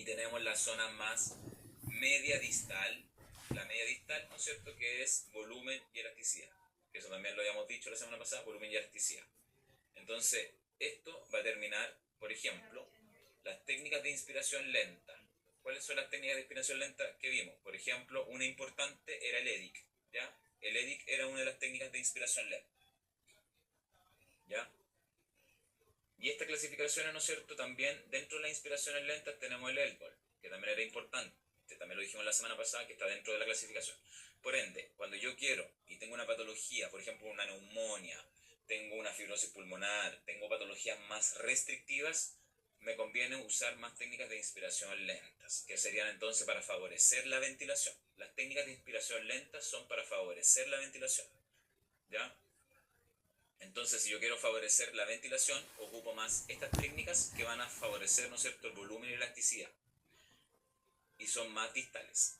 tenemos la zona más media distal, la media distal, ¿no es cierto?, que es volumen y elasticidad. Eso también lo habíamos dicho la semana pasada, volumen y elasticidad. Entonces, esto va a terminar, por ejemplo, las técnicas de inspiración lenta. ¿Cuáles son las técnicas de inspiración lenta que vimos? Por ejemplo, una importante era el EDIC, ¿ya? El EDIC era una de las técnicas de inspiración lenta, ¿ya? Y esta clasificación, ¿no es cierto?, también dentro de las inspiraciones lentas tenemos el ELBOL, que también era importante, también lo dijimos la semana pasada, que está dentro de la clasificación. Por ende, cuando yo quiero y tengo una patología, por ejemplo una neumonía, tengo una fibrosis pulmonar, tengo patologías más restrictivas, me conviene usar más técnicas de inspiración lentas, que serían entonces para favorecer la ventilación. Las técnicas de inspiración lentas son para favorecer la ventilación, ¿ya? Entonces, si yo quiero favorecer la ventilación, ocupo más estas técnicas que van a favorecer, ¿no es cierto?, el volumen y la elasticidad. Y son más distales.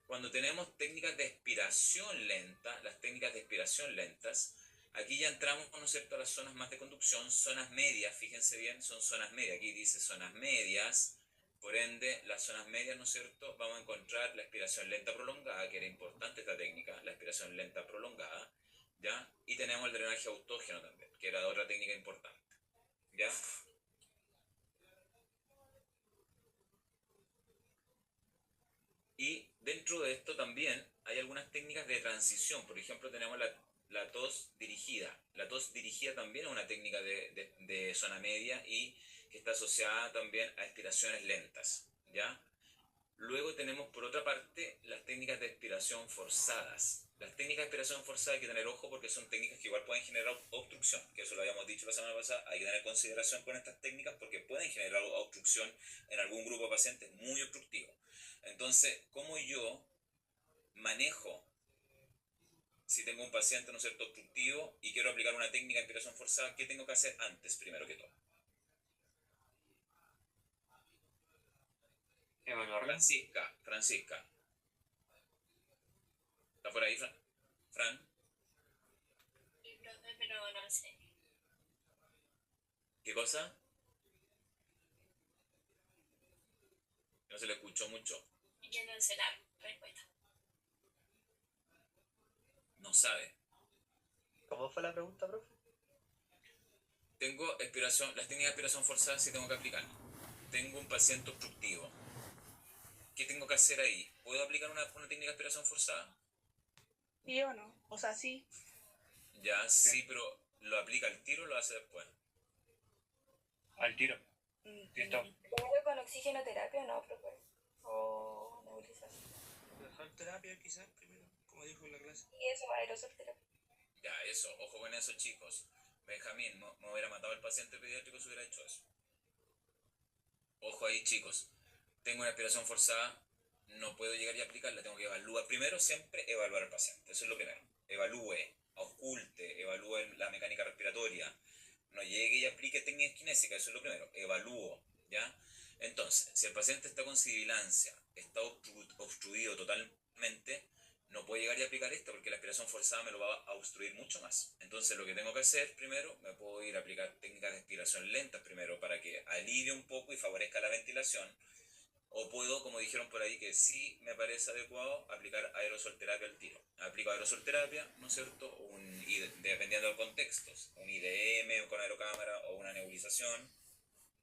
Cuando tenemos técnicas de expiración lenta, las técnicas de expiración lentas, aquí ya entramos, ¿no es cierto?, a las zonas más de conducción, zonas medias, fíjense bien, son zonas medias. Aquí dice zonas medias, por ende, las zonas medias, ¿no es cierto?, vamos a encontrar la expiración lenta prolongada, que era importante esta técnica, la expiración lenta prolongada, ¿ya? Y tenemos el drenaje autógeno también, que era otra técnica importante, ¿ya? Y dentro de esto también hay algunas técnicas de transición. Por ejemplo, tenemos la tos dirigida. La tos dirigida también es una técnica de zona media y que está asociada también a expiraciones lentas, ¿ya? Luego tenemos por otra parte las técnicas de expiración forzadas. Las técnicas de expiración forzada hay que tener ojo porque son técnicas que igual pueden generar obstrucción, que eso lo habíamos dicho la semana pasada. Hay que tener consideración con estas técnicas porque pueden generar obstrucción en algún grupo de pacientes muy obstructivos. Entonces, ¿cómo yo manejo si tengo un paciente, ¿no es cierto?, obstructivo y quiero aplicar una técnica de expiración forzada? ¿Qué tengo que hacer antes, primero que todo? Evaluarla. Francisca, ¿está por ahí, Fran? Sí, profe, pero no sé. ¿Qué cosa? No se le escuchó mucho. Yo no sé la respuesta. No sabe. ¿Cómo fue la pregunta, profe? Tengo expiración, las técnicas de expiración forzada sí tengo que aplicar. Tengo un paciente obstructivo. ¿Qué tengo que hacer ahí? ¿Puedo aplicar una técnica de expiración forzada? ¿Sí o no? O sea, sí. Ya, Sí. sí, pero ¿lo aplica al tiro o lo hace después? Al tiro. Listo. ¿Primero con oxigenoterapia o no, profe? O nebulización. Mejor terapia quizás primero, como dijo en la clase. Y eso, aerosol terapia. Ya, eso, ojo con eso, chicos. Benjamín, me hubiera matado al paciente pediátrico si hubiera hecho eso. Ojo ahí, chicos. Tengo una aspiración forzada, no puedo llegar y aplicarla, tengo que evaluar. Primero, siempre evaluar al paciente, eso es lo primero. Evalúe, ausculte, evalúe la mecánica respiratoria. No llegue y aplique técnica kinésica, eso es lo primero. Evalúo, ¿ya? Entonces, si el paciente está con sibilancia, está obstruido totalmente, no puedo llegar y aplicar esto porque la aspiración forzada me lo va a obstruir mucho más. Entonces lo que tengo que hacer primero, me puedo ir a aplicar técnicas de expiración lentas primero para que alivie un poco y favorezca la ventilación. O puedo, como dijeron por ahí, que sí me parece adecuado aplicar aerosol terapia al tiro. Aplico aerosol terapia, ¿no es cierto? Dependiendo del contexto, un IDM con aerocámara o una nebulización.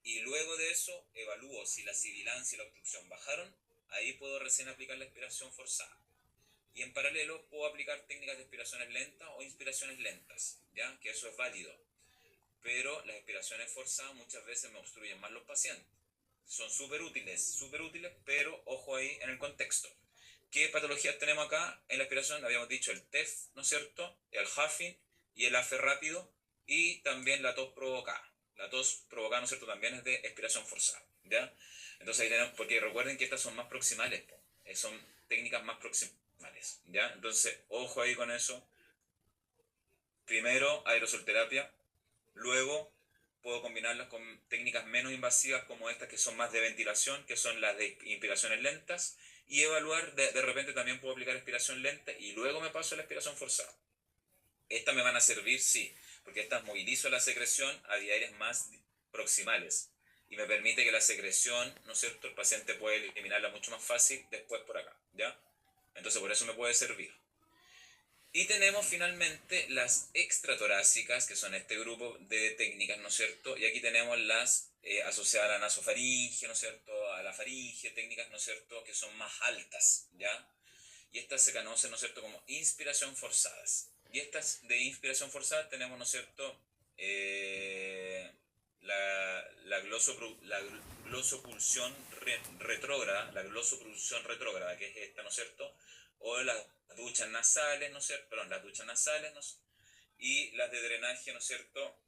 Y luego de eso evalúo si la sibilancia y la obstrucción bajaron. Ahí puedo recién aplicar la expiración forzada. Y en paralelo puedo aplicar técnicas de expiraciones lentas o inspiraciones lentas, ¿ya? Que eso es válido. Pero las expiraciones forzadas muchas veces me obstruyen más los pacientes. Son súper útiles, pero ojo ahí en el contexto. ¿Qué patologías tenemos acá en la expiración? Habíamos dicho el TEF, ¿no es cierto? El huffing y el AFE rápido y también la tos provocada. La tos provocada, ¿no es cierto?, también es de expiración forzada, ¿ya? Entonces ahí tenemos, porque recuerden que estas son más proximales, son técnicas más proximales, ¿ya? Entonces, ojo ahí con eso. Primero, aerosol terapia, luego puedo combinarlas con técnicas menos invasivas como estas que son más de ventilación, que son las de inspiraciones lentas, y evaluar, de repente también puedo aplicar expiración lenta y luego me paso a la expiración forzada. Estas me van a servir, sí, porque estas movilizo la secreción a áreas más proximales. y me permite que la secreción, ¿no es cierto?, el paciente puede eliminarla mucho más fácil después por acá, ¿ya? Entonces por eso me puede servir. Y tenemos finalmente las extratorácicas, que son este grupo de técnicas, ¿no es cierto? Y aquí tenemos las asociadas a la nasofaringe, ¿no es cierto?, a la faringe, técnicas, ¿no es cierto?, que son más altas, ¿ya? Y estas se conocen, ¿no es cierto?, como inspiración forzadas. Y estas de inspiración forzada tenemos, ¿no es cierto?, la glosopulsión retrógrada, que es esta, ¿no es cierto?, o las duchas nasales, ¿no es cierto?, perdón, las duchas nasales, ¿no? Y las de drenaje, ¿no es cierto?,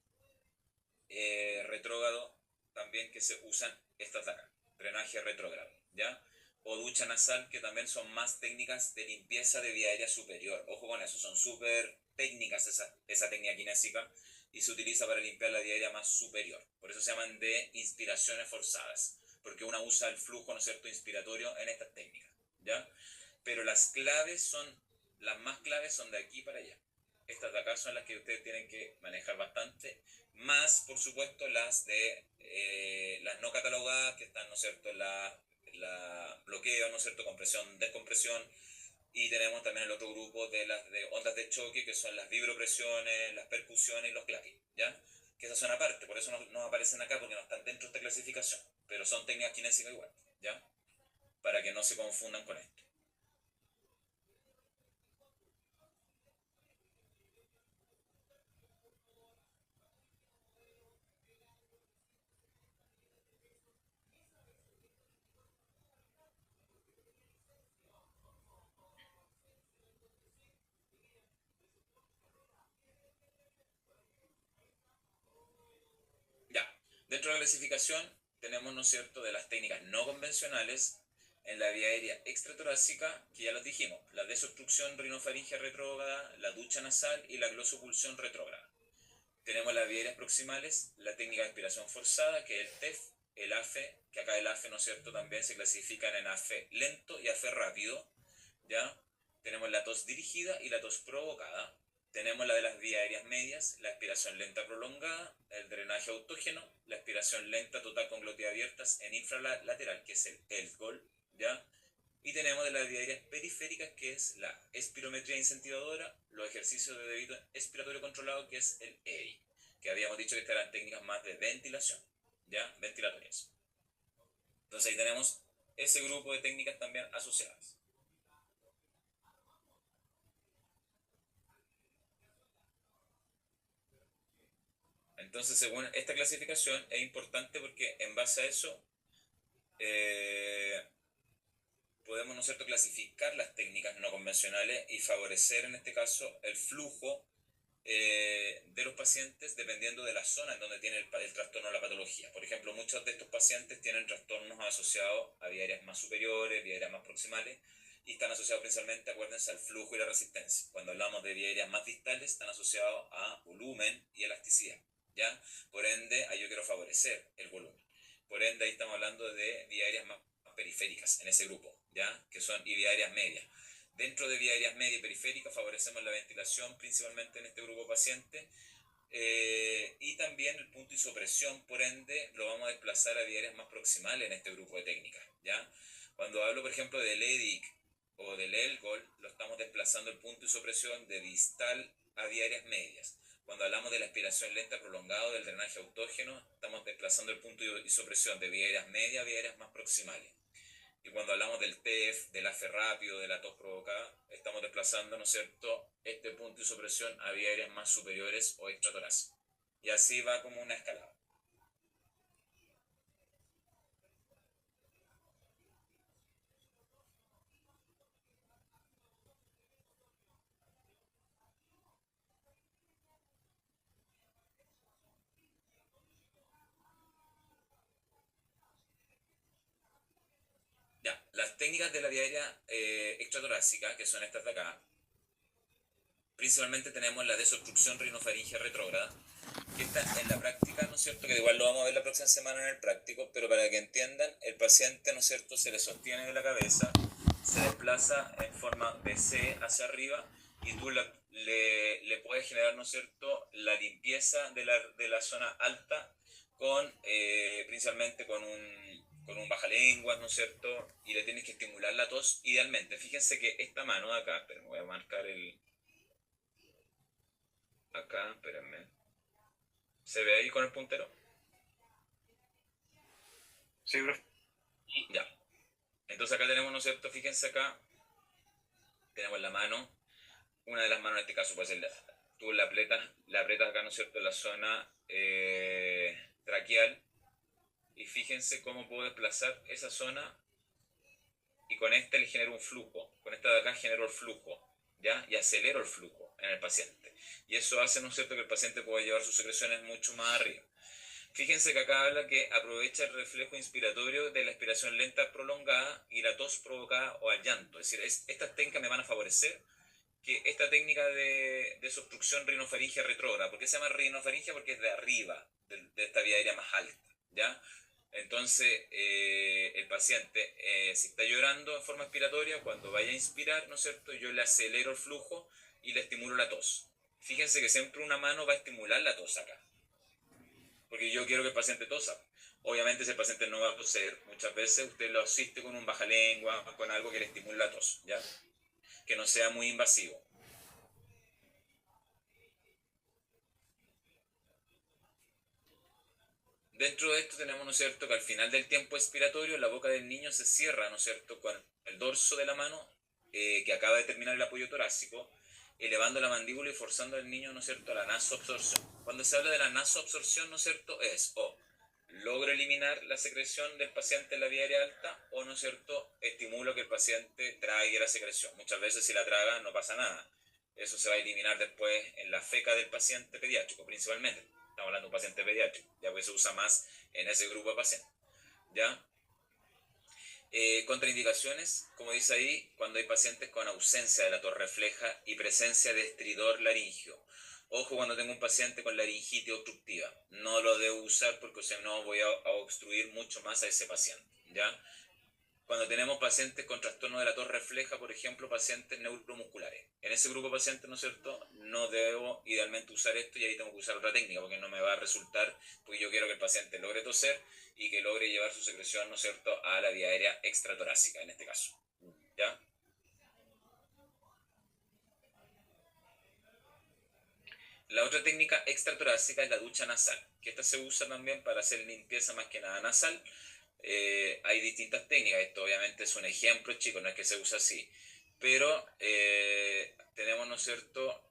retrógrado también, que se usan estas de acá, drenaje retrógrado, ¿ya? O ducha nasal, que también son más técnicas de limpieza de vía aérea superior. Ojo con eso, son súper técnicas esa técnica kinésica y se utiliza para limpiar la vía aérea más superior. Por eso se llaman de inspiraciones forzadas, porque una usa el flujo, ¿no es cierto?, inspiratorio en estas técnicas, ¿ya? Pero las más claves son de aquí para allá. Estas de acá son las que ustedes tienen que manejar bastante, más por supuesto las de las no catalogadas, que están, ¿no es cierto?, la bloqueo, ¿no es cierto?, compresión, descompresión, y tenemos también el otro grupo de las de ondas de choque, que son las vibropresiones, las percusiones y los clackings, ¿ya? Que esas son aparte, por eso no aparecen acá, porque no están dentro de esta clasificación, pero son técnicas kinésicas igual, ¿ya? Para que no se confundan con esto. Ya, dentro de la clasificación tenemos, ¿no es cierto?, de las técnicas no convencionales en la vía aérea extratorácica, que ya los dijimos, la desobstrucción rinofaringe retrógrada, la ducha nasal y la glosopulsión retrógrada. Tenemos las vías aéreas proximales, la técnica de inspiración forzada, que es el TEF, el AFE, que acá el AFE, ¿no es cierto?, también se clasifican en AFE lento y AFE rápido, ¿ya? Tenemos la tos dirigida y la tos provocada. Tenemos la de las vías aéreas medias, la aspiración lenta prolongada, el drenaje autógeno, la aspiración lenta total con glotias abiertas en infralateral, que es el ELGOL, ¿ya? Y tenemos de las vías aéreas periféricas, que es la espirometría incentivadora, los ejercicios de débito expiratorio controlado, que es el ERI, que habíamos dicho que estas eran técnicas más de ventilación, ¿ya? Ventilatorias. Entonces ahí tenemos ese grupo de técnicas también asociadas. Entonces, según esta clasificación, es importante porque en base a eso podemos, ¿no es cierto?, clasificar las técnicas no convencionales y favorecer en este caso el flujo de los pacientes dependiendo de la zona en donde tiene el trastorno o la patología. Por ejemplo, muchos de estos pacientes tienen trastornos asociados a vías aéreas más superiores, vías aéreas más proximales, y están asociados principalmente, acuérdense, al flujo y la resistencia. Cuando hablamos de vías aéreas más distales, están asociados a volumen y elasticidad, ¿ya? Por ende, ahí yo quiero favorecer el volumen. Por ende, ahí estamos hablando de vías aéreas más periféricas en ese grupo, ¿ya? Que son y vías aéreas medias. Dentro de vías aéreas medias y periféricas favorecemos la ventilación principalmente en este grupo de pacientes, y también el punto de isopresión, por ende lo vamos a desplazar a vías aéreas más proximales en este grupo de técnicas, ¿ya? Cuando hablo, por ejemplo, del EDIC o del ELGOL, lo estamos desplazando el punto de isopresión de distal a vías aéreas medias. Cuando hablamos de la aspiración lenta prolongada del drenaje autógeno, estamos desplazando el punto de isopresión de vías aéreas medias a vías aéreas más proximales. Y cuando hablamos del TEF, del AFE rápido, de la tos provocada, estamos desplazando, ¿no es cierto?, este punto de isopresión a vías aéreas más superiores o extratorácicas. Y así va como una escalada. Ya, las técnicas de la vía aérea extratorácica, que son estas de acá, principalmente tenemos la desobstrucción rinofaringe retrógrada, que está en la práctica, ¿no es cierto?, que igual lo vamos a ver la próxima semana en el práctico, pero para que entiendan, el paciente, ¿no es cierto?, se le sostiene de la cabeza, se desplaza en forma de C hacia arriba, y tú le puedes generar, ¿no es cierto?, la limpieza de la zona alta principalmente con un bajalenguas, ¿no es cierto? Y le tienes que estimular la tos idealmente. Fíjense que esta mano de acá, esperen, voy a marcar acá, espérenme. ¿Se ve ahí con el puntero? Sí, profe. Ya. Entonces acá tenemos, ¿no es cierto? Fíjense acá, tenemos la mano, una de las manos en este caso puede ser, tú la aprietas acá, ¿no es cierto? En la zona traqueal, y fíjense cómo puedo desplazar esa zona, y con esta le genero un flujo, con esta de acá genero el flujo, ¿ya? Y acelero el flujo en el paciente. Y eso hace, ¿no es cierto?, que el paciente pueda llevar sus secreciones mucho más arriba. Fíjense que acá habla que aprovecha el reflejo inspiratorio de la expiración lenta prolongada y la tos provocada o al llanto. Es decir, estas técnicas me van a favorecer que esta técnica de desobstrucción rinofaringea retrógrada. ¿Por qué se llama rinofaringea? Porque es de arriba, de esta vía aérea más alta, ¿ya? Entonces, el paciente, si está llorando en forma expiratoria, cuando vaya a inspirar, ¿no es cierto?, yo le acelero el flujo y le estimulo la tos. Fíjense que siempre una mano va a estimular la tos acá, porque yo quiero que el paciente tosa. Obviamente, si el paciente no va a toser, muchas veces usted lo asiste con un bajalengua, con algo que le estimule la tos, ¿ya? Que no sea muy invasivo. Dentro de esto tenemos, ¿no es cierto?, que al final del tiempo expiratorio la boca del niño se cierra, ¿no es cierto?, con el dorso de la mano que acaba de terminar el apoyo torácico, elevando la mandíbula y forzando al niño, ¿no es cierto?, a la nasoabsorción. Cuando se habla de la nasoabsorción, ¿no es cierto?, es o logro eliminar la secreción del paciente en la vía aérea alta o, ¿no es cierto?, estimulo que el paciente trague la secreción. Muchas veces si la traga no pasa nada. Eso se va a eliminar después en la feca del paciente pediátrico, principalmente. Estamos hablando de un paciente pediátrico, ya que se usa más en ese grupo de pacientes, ¿ya? Contraindicaciones, como dice ahí, cuando hay pacientes con ausencia de la tos refleja y presencia de estridor laringio. Ojo cuando tengo un paciente con laringitis obstructiva, no lo debo usar porque si no voy a obstruir mucho más a ese paciente, ¿ya? Cuando tenemos pacientes con trastorno de la tos refleja, por ejemplo, pacientes neuromusculares. En ese grupo de pacientes, ¿no es cierto?, no debo idealmente usar esto y ahí tengo que usar otra técnica porque no me va a resultar, porque yo quiero que el paciente logre toser y que logre llevar su secreción, ¿no es cierto?, a la vía aérea extratorácica en este caso, ¿ya? La otra técnica extratorácica es la ducha nasal, que esta se usa también para hacer limpieza más que nada nasal. Hay distintas técnicas, esto obviamente es un ejemplo, chicos, no es que se usa así, pero tenemos, ¿no es cierto?,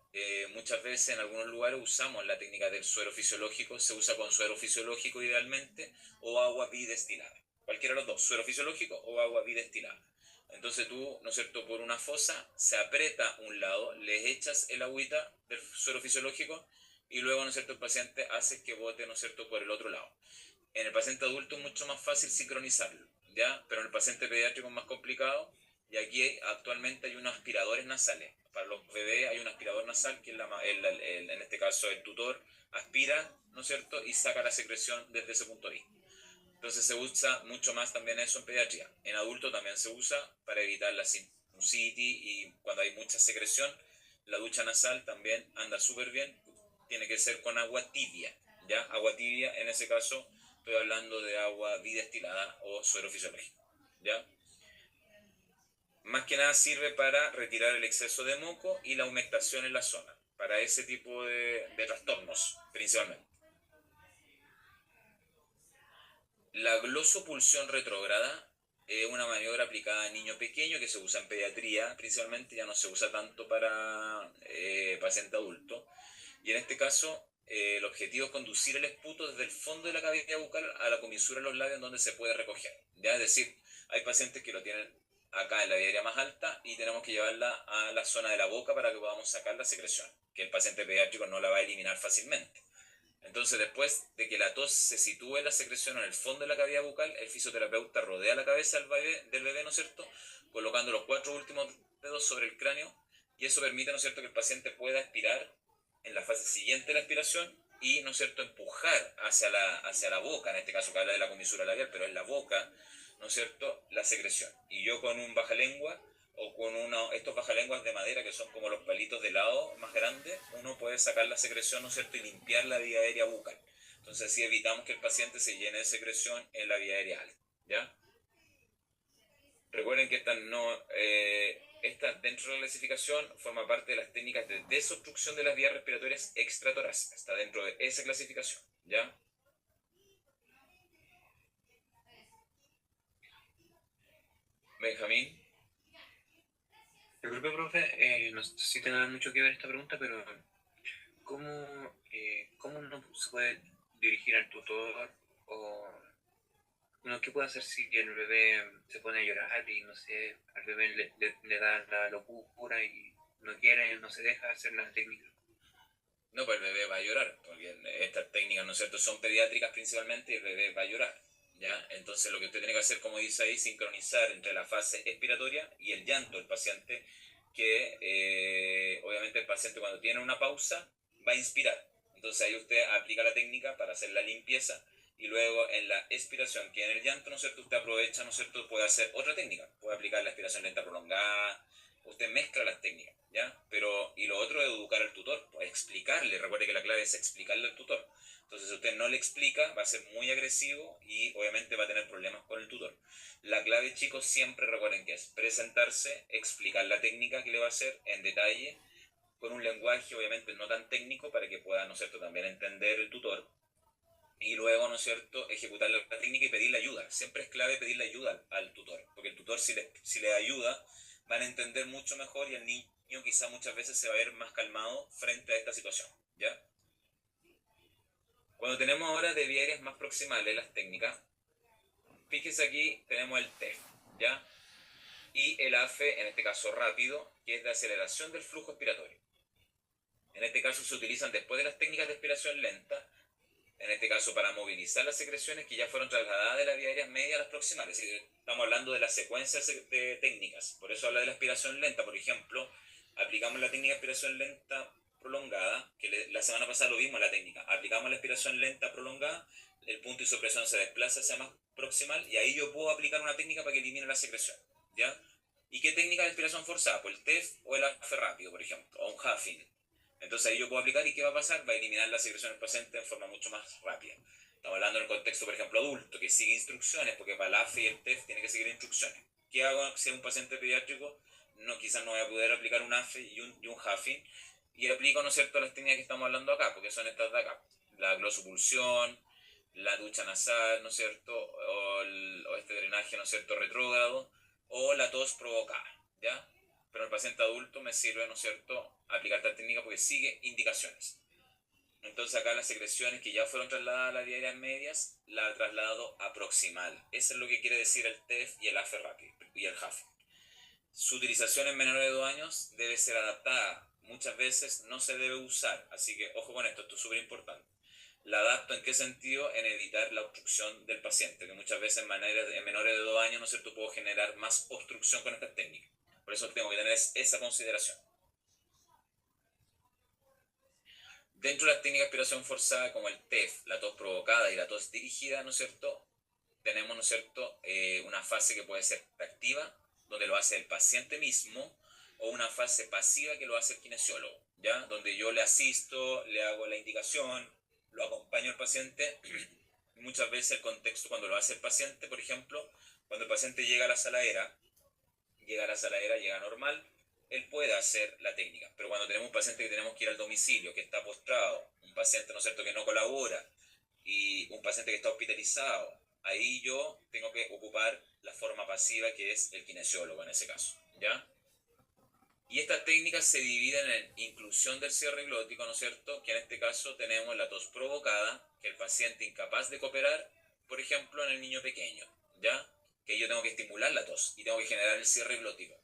muchas veces en algunos lugares usamos la técnica del suero fisiológico, se usa con suero fisiológico idealmente o agua bidestilada, cualquiera de los dos, suero fisiológico o agua bidestilada. Entonces tú, ¿no es cierto?, por una fosa se aprieta un lado, le echas el agüita del suero fisiológico y luego, ¿no es cierto?, el paciente hace que bote, ¿no es cierto?, por el otro lado. En el paciente adulto es mucho más fácil sincronizarlo, ¿ya? Pero en el paciente pediátrico es más complicado y aquí actualmente hay unos aspiradores nasales. Para los bebés hay un aspirador nasal que en este caso el tutor aspira, ¿no es cierto?, y saca la secreción desde ese punto de vista. Entonces se usa mucho más también eso en pediatría. En adulto también se usa para evitar la sinusitis y cuando hay mucha secreción, la ducha nasal también anda súper bien. Tiene que ser con agua tibia, ¿ya? Agua tibia, en ese caso, estoy hablando de agua bidestilada o suero fisiológico, ¿ya? Más que nada sirve para retirar el exceso de moco y la humectación en la zona, para ese tipo de trastornos, principalmente. La glosopulsión retrógrada es una maniobra aplicada a niño pequeño que se usa en pediatría, principalmente ya no se usa tanto para paciente adulto. Y en este caso, el objetivo es conducir el esputo desde el fondo de la cavidad bucal a la comisura de los labios donde se puede recoger. ¿Ya? Es decir, hay pacientes que lo tienen acá en la vía aérea más alta y tenemos que llevarla a la zona de la boca para que podamos sacar la secreción, que el paciente pediátrico no la va a eliminar fácilmente. Entonces, después de que la tos se sitúe la secreción en el fondo de la cavidad bucal, el fisioterapeuta rodea la cabeza del bebé, ¿no es cierto?, colocando los 4 últimos dedos sobre el cráneo, y eso permite, ¿no es cierto?, que el paciente pueda aspirar en la fase siguiente de la aspiración y, ¿no es cierto?, empujar hacia la boca, en este caso que habla de la comisura labial, pero es la boca, ¿no es cierto?, la secreción. Y yo con un bajalengua o con estos bajalenguas de madera que son como los palitos de helado más grandes, uno puede sacar la secreción, ¿no es cierto?, y limpiar la vía aérea bucal. Entonces así evitamos que el paciente se llene de secreción en la vía aérea alta, ¿ya? Recuerden que esta dentro de la clasificación forma parte de las técnicas de desobstrucción de las vías respiratorias extratorácicas. Está dentro de esa clasificación, ¿ya? Benjamín. Yo creo que, profe, no sé si tendrá mucho que ver esta pregunta, pero ¿cómo uno se puede dirigir al tutor o uno qué puede hacer si el bebé se pone a llorar y no sé, al bebé le da la locura y no quiere, no se deja hacer la técnica? No, pues el bebé va a llorar, porque estas técnicas, ¿no es cierto?, son pediátricas principalmente y el bebé va a llorar, ¿ya? Entonces lo que usted tiene que hacer, como dice ahí, sincronizar entre la fase expiratoria y el llanto del paciente, que obviamente el paciente cuando tiene una pausa va a inspirar. Entonces ahí usted aplica la técnica para hacer la limpieza y luego en la expiración, que en el llanto, ¿no es cierto?, usted aprovecha, ¿no es cierto?, puede hacer otra técnica, puede aplicar la expiración lenta prolongada, usted mezcla las técnicas, ¿ya? Pero, y lo otro es educar al tutor, pues explicarle, recuerde que la clave es explicarle al tutor. Entonces, si usted no le explica, va a ser muy agresivo y obviamente va a tener problemas con el tutor. La clave, chicos, siempre recuerden que es presentarse, explicar la técnica que le va a hacer en detalle, con un lenguaje obviamente no tan técnico para que pueda, ¿no es cierto?, también entender el tutor. Y luego, ¿no es cierto?, ejecutar la técnica y pedirle ayuda. Siempre es clave pedirle ayuda al tutor, porque el tutor si le ayuda, van a entender mucho mejor y el niño quizá muchas veces se va a ver más calmado frente a esta situación, ¿ya? Cuando tenemos ahora de vía aéreas más proximales las técnicas, fíjese aquí tenemos el TEF, ¿ya? Y el AFE, en este caso rápido, que es de aceleración del flujo expiratorio. En este caso se utilizan después de las técnicas de expiración lenta, en este caso para movilizar las secreciones que ya fueron trasladadas de las vías aéreas medias a las proximales. Estamos hablando de la secuencia de técnicas, por eso habla de la aspiración lenta. Por ejemplo, aplicamos la técnica de aspiración lenta prolongada, que la semana pasada lo vimos en la técnica. Aplicamos la aspiración lenta prolongada, el punto de isopresión se desplaza hacia más proximal y ahí yo puedo aplicar una técnica para que elimine la secreción, ¿ya? ¿Y qué técnica de aspiración forzada? Pues el TEF o el AFE rápido, por ejemplo, o un Huffing. Entonces ahí yo puedo aplicar y ¿qué va a pasar? Va a eliminar la secreción del paciente en forma mucho más rápida. Estamos hablando en el contexto, por ejemplo, adulto, que sigue instrucciones, porque para el AFE y el TEF tiene que seguir instrucciones. ¿Qué hago si es un paciente pediátrico? No, quizás no voy a poder aplicar un AFE y un Huffing, y aplico, ¿no es cierto?, las técnicas que estamos hablando acá, porque son estas de acá. La glosopulsión, la ducha nasal, ¿no es cierto?, o este drenaje, ¿no es cierto?, retrógrado, o la tos provocada, ¿ya? Pero el paciente adulto me sirve, ¿no es cierto?, aplicar esta técnica porque sigue indicaciones. Entonces acá las secreciones que ya fueron trasladadas a las vías aéreas medias, la traslado a proximal. Eso es lo que quiere decir el TEF y el AFE rápido y el HAF. Su utilización en menores de 2 años debe ser adaptada. Muchas veces no se debe usar, así que ojo con esto es súper importante. La adapto en qué sentido? En evitar la obstrucción del paciente, que muchas veces en menores de 2 años, ¿no es cierto?, puedo generar más obstrucción con estas técnicas. Por eso tengo que tener esa consideración. Dentro de las técnicas de aspiración forzada, como el TEF, la tos provocada y la tos dirigida, ¿no es cierto?, tenemos, ¿no es cierto?, una fase que puede ser activa, donde lo hace el paciente mismo, o una fase pasiva que lo hace el kinesiólogo, ¿ya? Donde yo le asisto, le hago la indicación, lo acompaño al paciente. Muchas veces el contexto cuando lo hace el paciente, por ejemplo, cuando el paciente llega a la saladera, llega normal, él puede hacer la técnica. Pero cuando tenemos un paciente que tenemos que ir al domicilio, que está postrado, un paciente, ¿no es cierto?, que no colabora, y un paciente que está hospitalizado, ahí yo tengo que ocupar la forma pasiva que es el kinesiólogo en ese caso, ¿ya? Y estas técnicas se dividen en inclusión del cierre glótico, ¿no es cierto?, que en este caso tenemos la tos provocada, que el paciente incapaz de cooperar, por ejemplo, en el niño pequeño, ¿ya?, que yo tengo que estimular la tos y tengo que generar el cierre glótico.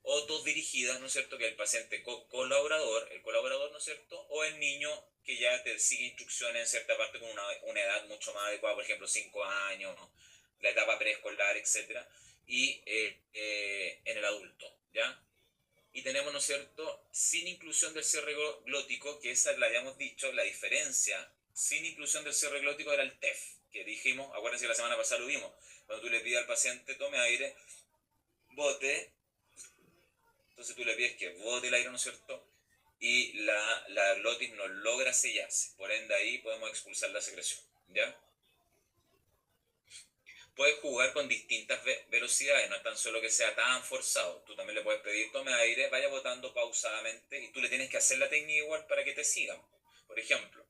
O tos dirigidas, ¿no es cierto?, que el paciente colaborador, ¿no es cierto?, o el niño que ya te sigue instrucciones en cierta parte con una edad mucho más adecuada, por ejemplo, 5 años, la etapa preescolar, etc. Y en el adulto, ¿ya? Y tenemos, ¿no es cierto?, sin inclusión del cierre glótico, que esa la habíamos dicho, la diferencia sin inclusión del cierre glótico era el TEF, que dijimos, acuérdense que la semana pasada lo vimos, cuando tú le pides al paciente tome aire, bote, entonces tú le pides que bote el aire, ¿no es cierto?, y la glotis no logra sellarse, por ende ahí podemos expulsar la secreción. ¿ya? Puedes jugar con distintas velocidades, no es tan solo que sea tan forzado. Tú también le puedes pedir tome aire, vaya botando pausadamente y tú le tienes que hacer la técnica igual para que te sigan. Por ejemplo,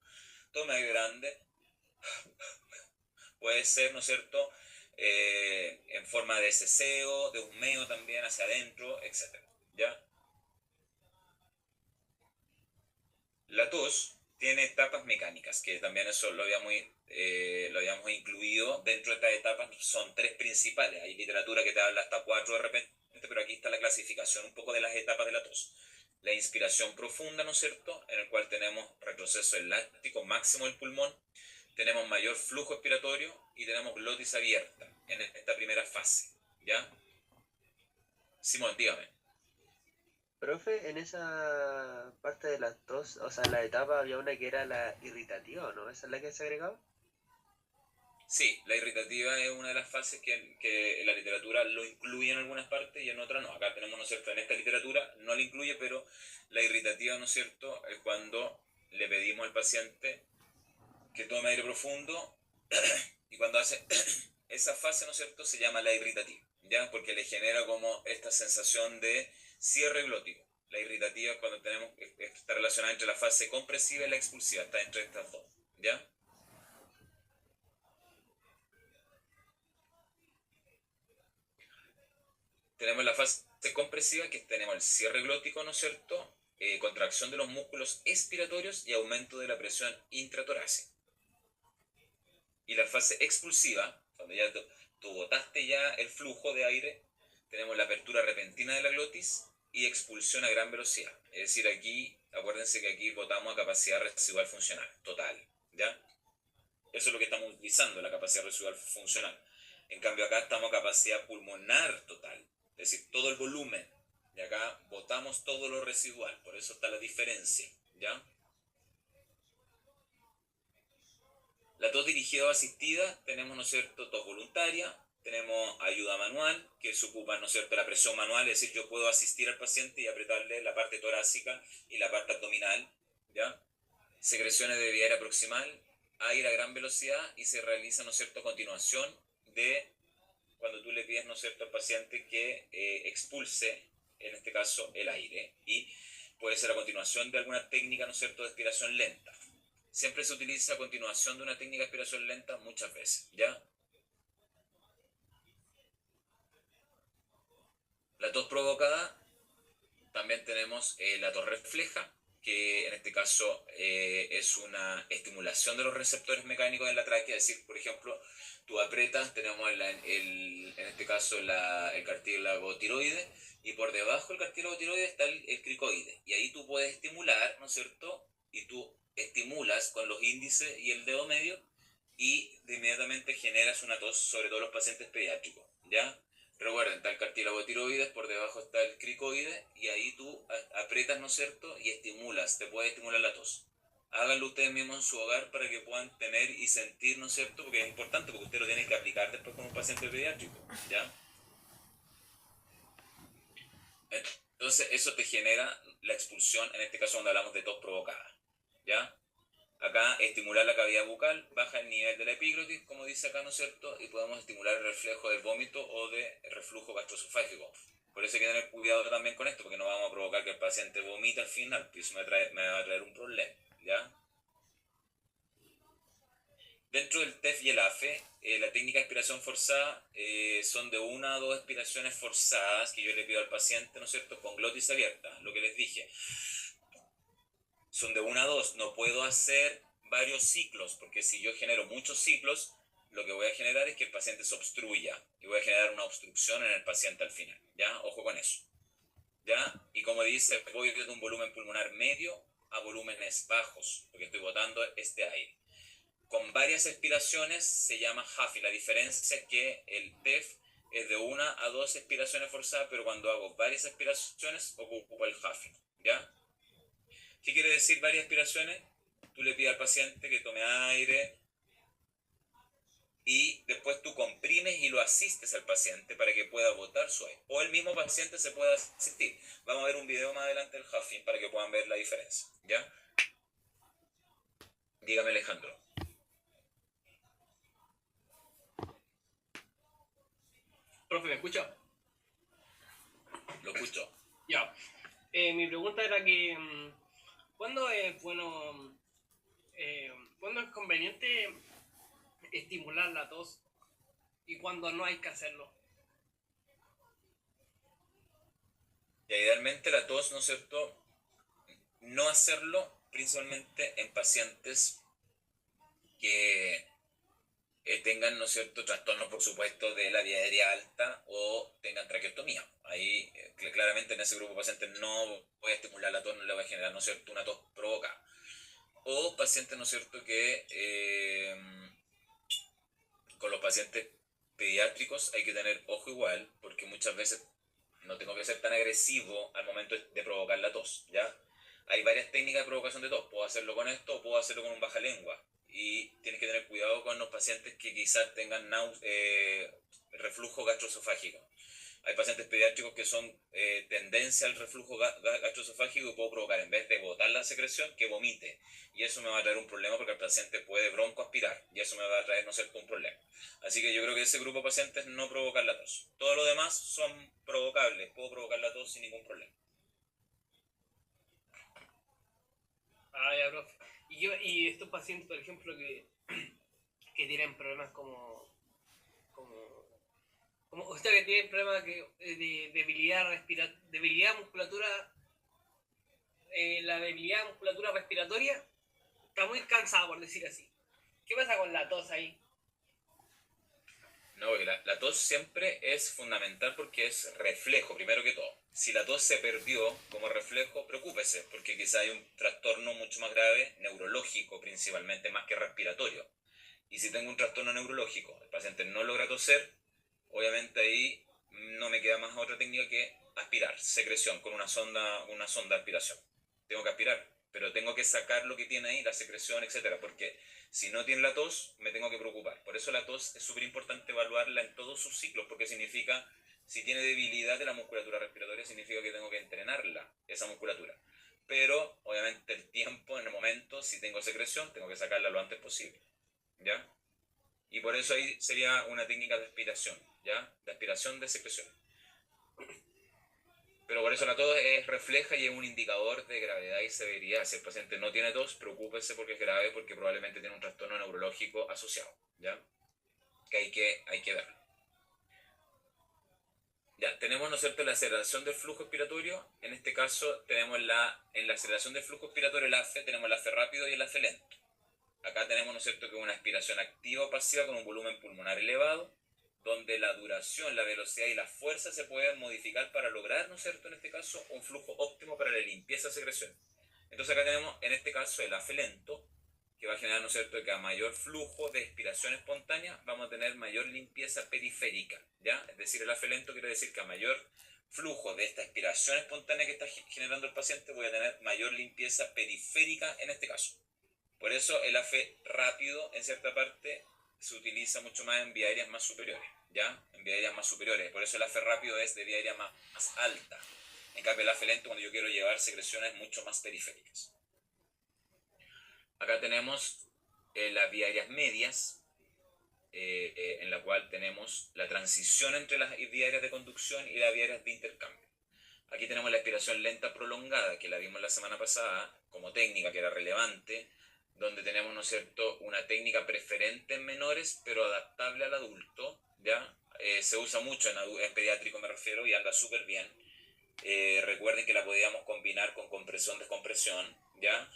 tome aire grande, puede ser, ¿no es cierto?, en forma de ceseo, de humeo también hacia adentro, etc. ¿Ya? La tos tiene etapas mecánicas, que también eso lo habíamos incluido. Dentro de estas etapas son tres principales. Hay literatura que te habla hasta cuatro de repente, pero aquí está la clasificación un poco de las etapas de la tos. La inspiración profunda, ¿no es cierto?, en el cual tenemos retroceso elástico máximo del pulmón, tenemos mayor flujo expiratorio y tenemos glotis abierta en esta primera fase. ¿Ya? Simón, dígame. Profe, en esa parte de las tos, o sea, en la etapa había una que era la irritativa, ¿no? ¿Esa es la que se agregaba? Sí, la irritativa es una de las fases que en la literatura lo incluye en algunas partes y en otras no. Acá tenemos, ¿no es cierto?, en esta literatura no la incluye, pero la irritativa, ¿no es cierto?, es cuando le pedimos al paciente que tome aire profundo y cuando hace esa fase, ¿no es cierto?, se llama la irritativa, ¿ya? Porque le genera como esta sensación de cierre glótico. La irritativa es cuando tenemos, está relacionada entre la fase compresiva y la expulsiva, está entre estas dos, ¿ya? Tenemos la fase compresiva, que tenemos el cierre glótico, ¿no es cierto?, contracción de los músculos expiratorios y aumento de la presión intratorácica. Y la fase expulsiva, cuando ya tú botaste ya el flujo de aire, tenemos la apertura repentina de la glotis y expulsión a gran velocidad. Es decir, aquí, acuérdense que aquí botamos a capacidad residual funcional, total, ¿ya? Eso es lo que estamos utilizando, la capacidad residual funcional. En cambio acá estamos a capacidad pulmonar total, es decir, todo el volumen. Y acá botamos todo lo residual, por eso está la diferencia, ¿ya? La tos dirigida o asistida, tenemos, ¿no es cierto?, tos voluntaria, tenemos ayuda manual, que se ocupa, ¿no es cierto?, la presión manual, es decir, yo puedo asistir al paciente y apretarle la parte torácica y la parte abdominal, ¿ya? Secreciones de vía aérea proximal, aire a gran velocidad y se realiza, ¿no es cierto?, a continuación de cuando tú le pides, ¿no es cierto?, al paciente que expulse, en este caso, el aire, y puede ser a continuación de alguna técnica, ¿no es cierto?, de expiración lenta. Siempre se utiliza a continuación de una técnica de expiración lenta muchas veces, ¿ya? La tos provocada, también tenemos la tos refleja, que en este caso es una estimulación de los receptores mecánicos en la tráquea, es decir, por ejemplo, tú aprietas, tenemos en este caso el cartílago tiroide, y por debajo del cartílago tiroide está el cricoide, y ahí tú puedes estimular, ¿no es cierto?, y tú estimulas con los índices y el dedo medio, y de inmediatamente generas una tos, sobre todo los pacientes pediátricos, ¿ya? Recuerden, está el cartílago tiroides, por debajo está el cricoide, y ahí tú aprietas, ¿no es cierto?, y estimulas, te puede estimular la tos. Háganlo ustedes mismos en su hogar para que puedan tener y sentir, ¿no es cierto?, porque es importante, porque usted lo tiene que aplicar después con un paciente pediátrico, ¿ya? Entonces, eso te genera la expulsión, en este caso cuando hablamos de tos provocada, ¿ya? Acá estimular la cavidad bucal, baja el nivel de la epiglotis, como dice acá, ¿no es cierto? Y podemos estimular el reflejo del vómito o de reflujo gastroesofágico. Por eso hay que tener cuidado también con esto, porque no vamos a provocar que el paciente vomite al final, porque eso me va a traer un problema, ¿ya? Dentro del TEF y el AFE, la técnica de expiración forzada son de 1 a 2 expiraciones forzadas que yo le pido al paciente, ¿no es cierto?, con glotis abierta, lo que les dije. Son de 1 a 2, no puedo hacer varios ciclos, porque si yo genero muchos ciclos, lo que voy a generar es que el paciente se obstruya, y voy a generar una obstrucción en el paciente al final, ¿ya? Ojo con eso, ¿ya? Y como dice, voy desde un volumen pulmonar medio a volúmenes bajos, porque estoy botando este aire. Con varias expiraciones se llama huffing. La diferencia es que el TEF es de 1 a 2 expiraciones forzadas, pero cuando hago varias expiraciones ocupo el huffing, ¿ya? ¿Qué quiere decir varias expiraciones? Tú le pides al paciente que tome aire y después tú comprimes y lo asistes al paciente para que pueda botar su aire. O el mismo paciente se pueda asistir. Vamos a ver un video más adelante del huffing para que puedan ver la diferencia, ¿ya? Dígame, Alejandro. Profe, ¿me escucha? Lo escucho. Ya. Mi pregunta era que, ¿cuándo es bueno, cuándo es conveniente estimular la tos y cuándo no hay que hacerlo? Y idealmente la tos, ¿no es cierto? No hacerlo principalmente en pacientes que tengan, ¿no es cierto?, trastornos, por supuesto, de la vía aérea alta o tengan traqueotomía. Ahí, claramente en ese grupo de pacientes no voy a estimular la tos, no le voy a generar, ¿no es cierto?, una tos provocada. O pacientes, ¿no es cierto?, que con los pacientes pediátricos hay que tener ojo igual, porque muchas veces no tengo que ser tan agresivo al momento de provocar la tos, ¿ya? Hay varias técnicas de provocación de tos. Puedo hacerlo con esto o puedo hacerlo con un baja lengua. Y tienes que tener cuidado con los pacientes que quizás tengan reflujo gastroesofágico. Hay pacientes pediátricos que son tendencia al reflujo gastroesofágico y puedo provocar, en vez de botar la secreción, que vomite. Y eso me va a traer un problema porque el paciente puede broncoaspirar. Y eso me va a traer, ¿no es cierto?, un problema. Así que yo creo que ese grupo de pacientes no provocan la tos. Todo lo demás son provocables. Puedo provocar la tos sin ningún problema. Ah, ya, profe. Y estos pacientes, por ejemplo, que tienen problemas como usted que tiene problemas de debilidad musculatura, la debilidad musculatura respiratoria está muy cansada, por decir así. ¿Qué pasa con la tos ahí? No, porque la tos siempre es fundamental porque es reflejo, primero que todo. Si la tos se perdió como reflejo, preocúpese, porque quizá hay un trastorno mucho más grave, neurológico principalmente, más que respiratorio. Y si tengo un trastorno neurológico, el paciente no logra toser, obviamente ahí no me queda más otra técnica que aspirar, secreción, con una sonda de aspiración. Tengo que aspirar, pero tengo que sacar lo que tiene ahí, la secreción, etcétera, porque si no tiene la tos, me tengo que preocupar. Por eso la tos es súper importante evaluarla en todos sus ciclos, porque significa, si tiene debilidad de la musculatura respiratoria, significa que tengo que entrenarla, esa musculatura. Pero, obviamente, el tiempo, en el momento, si tengo secreción, tengo que sacarla lo antes posible, ¿ya? Y por eso ahí sería una técnica de aspiración, ¿ya? De aspiración de secreción. Pero por eso la tos es refleja y es un indicador de gravedad y severidad. Si el paciente no tiene tos, preocúpese porque es grave, porque probablemente tiene un trastorno neurológico asociado, ¿ya? Que hay que verlo. Ya, tenemos, ¿no es cierto?, la aceleración del flujo expiratorio. En este caso, tenemos en la aceleración del flujo expiratorio, el AFE, tenemos el AFE rápido y el AFE lento. Acá tenemos, ¿no es cierto?, que una aspiración activa o pasiva con un volumen pulmonar elevado, donde la duración, la velocidad y la fuerza se pueden modificar para lograr, ¿no es cierto?, en este caso, un flujo óptimo para la limpieza de secreción. Entonces acá tenemos, en este caso, el AFE lento, que va a generar, ¿no es cierto?, que a mayor flujo de expiración espontánea vamos a tener mayor limpieza periférica, ¿ya? Es decir, el AFE lento quiere decir que a mayor flujo de esta expiración espontánea que está generando el paciente voy a tener mayor limpieza periférica en este caso. Por eso el AFE rápido, en cierta parte, se utiliza mucho más en vías aéreas más superiores, ¿ya? En vías aéreas más superiores. Por eso el AFE rápido es de vía aérea más alta. En cambio, el AFE lento, cuando yo quiero llevar secreciones mucho más periféricas. Acá tenemos las vías aéreas medias, en la cual tenemos la transición entre las vías aéreas de conducción y las vías aéreas de intercambio. Aquí tenemos la expiración lenta prolongada, que la vimos la semana pasada como técnica, que era relevante, donde tenemos, ¿no es cierto?, una técnica preferente en menores, pero adaptable al adulto, ¿ya? Se usa mucho en pediátrico, me refiero, y anda súper bien. Recuerden que la podíamos combinar con compresión-descompresión, ¿ya?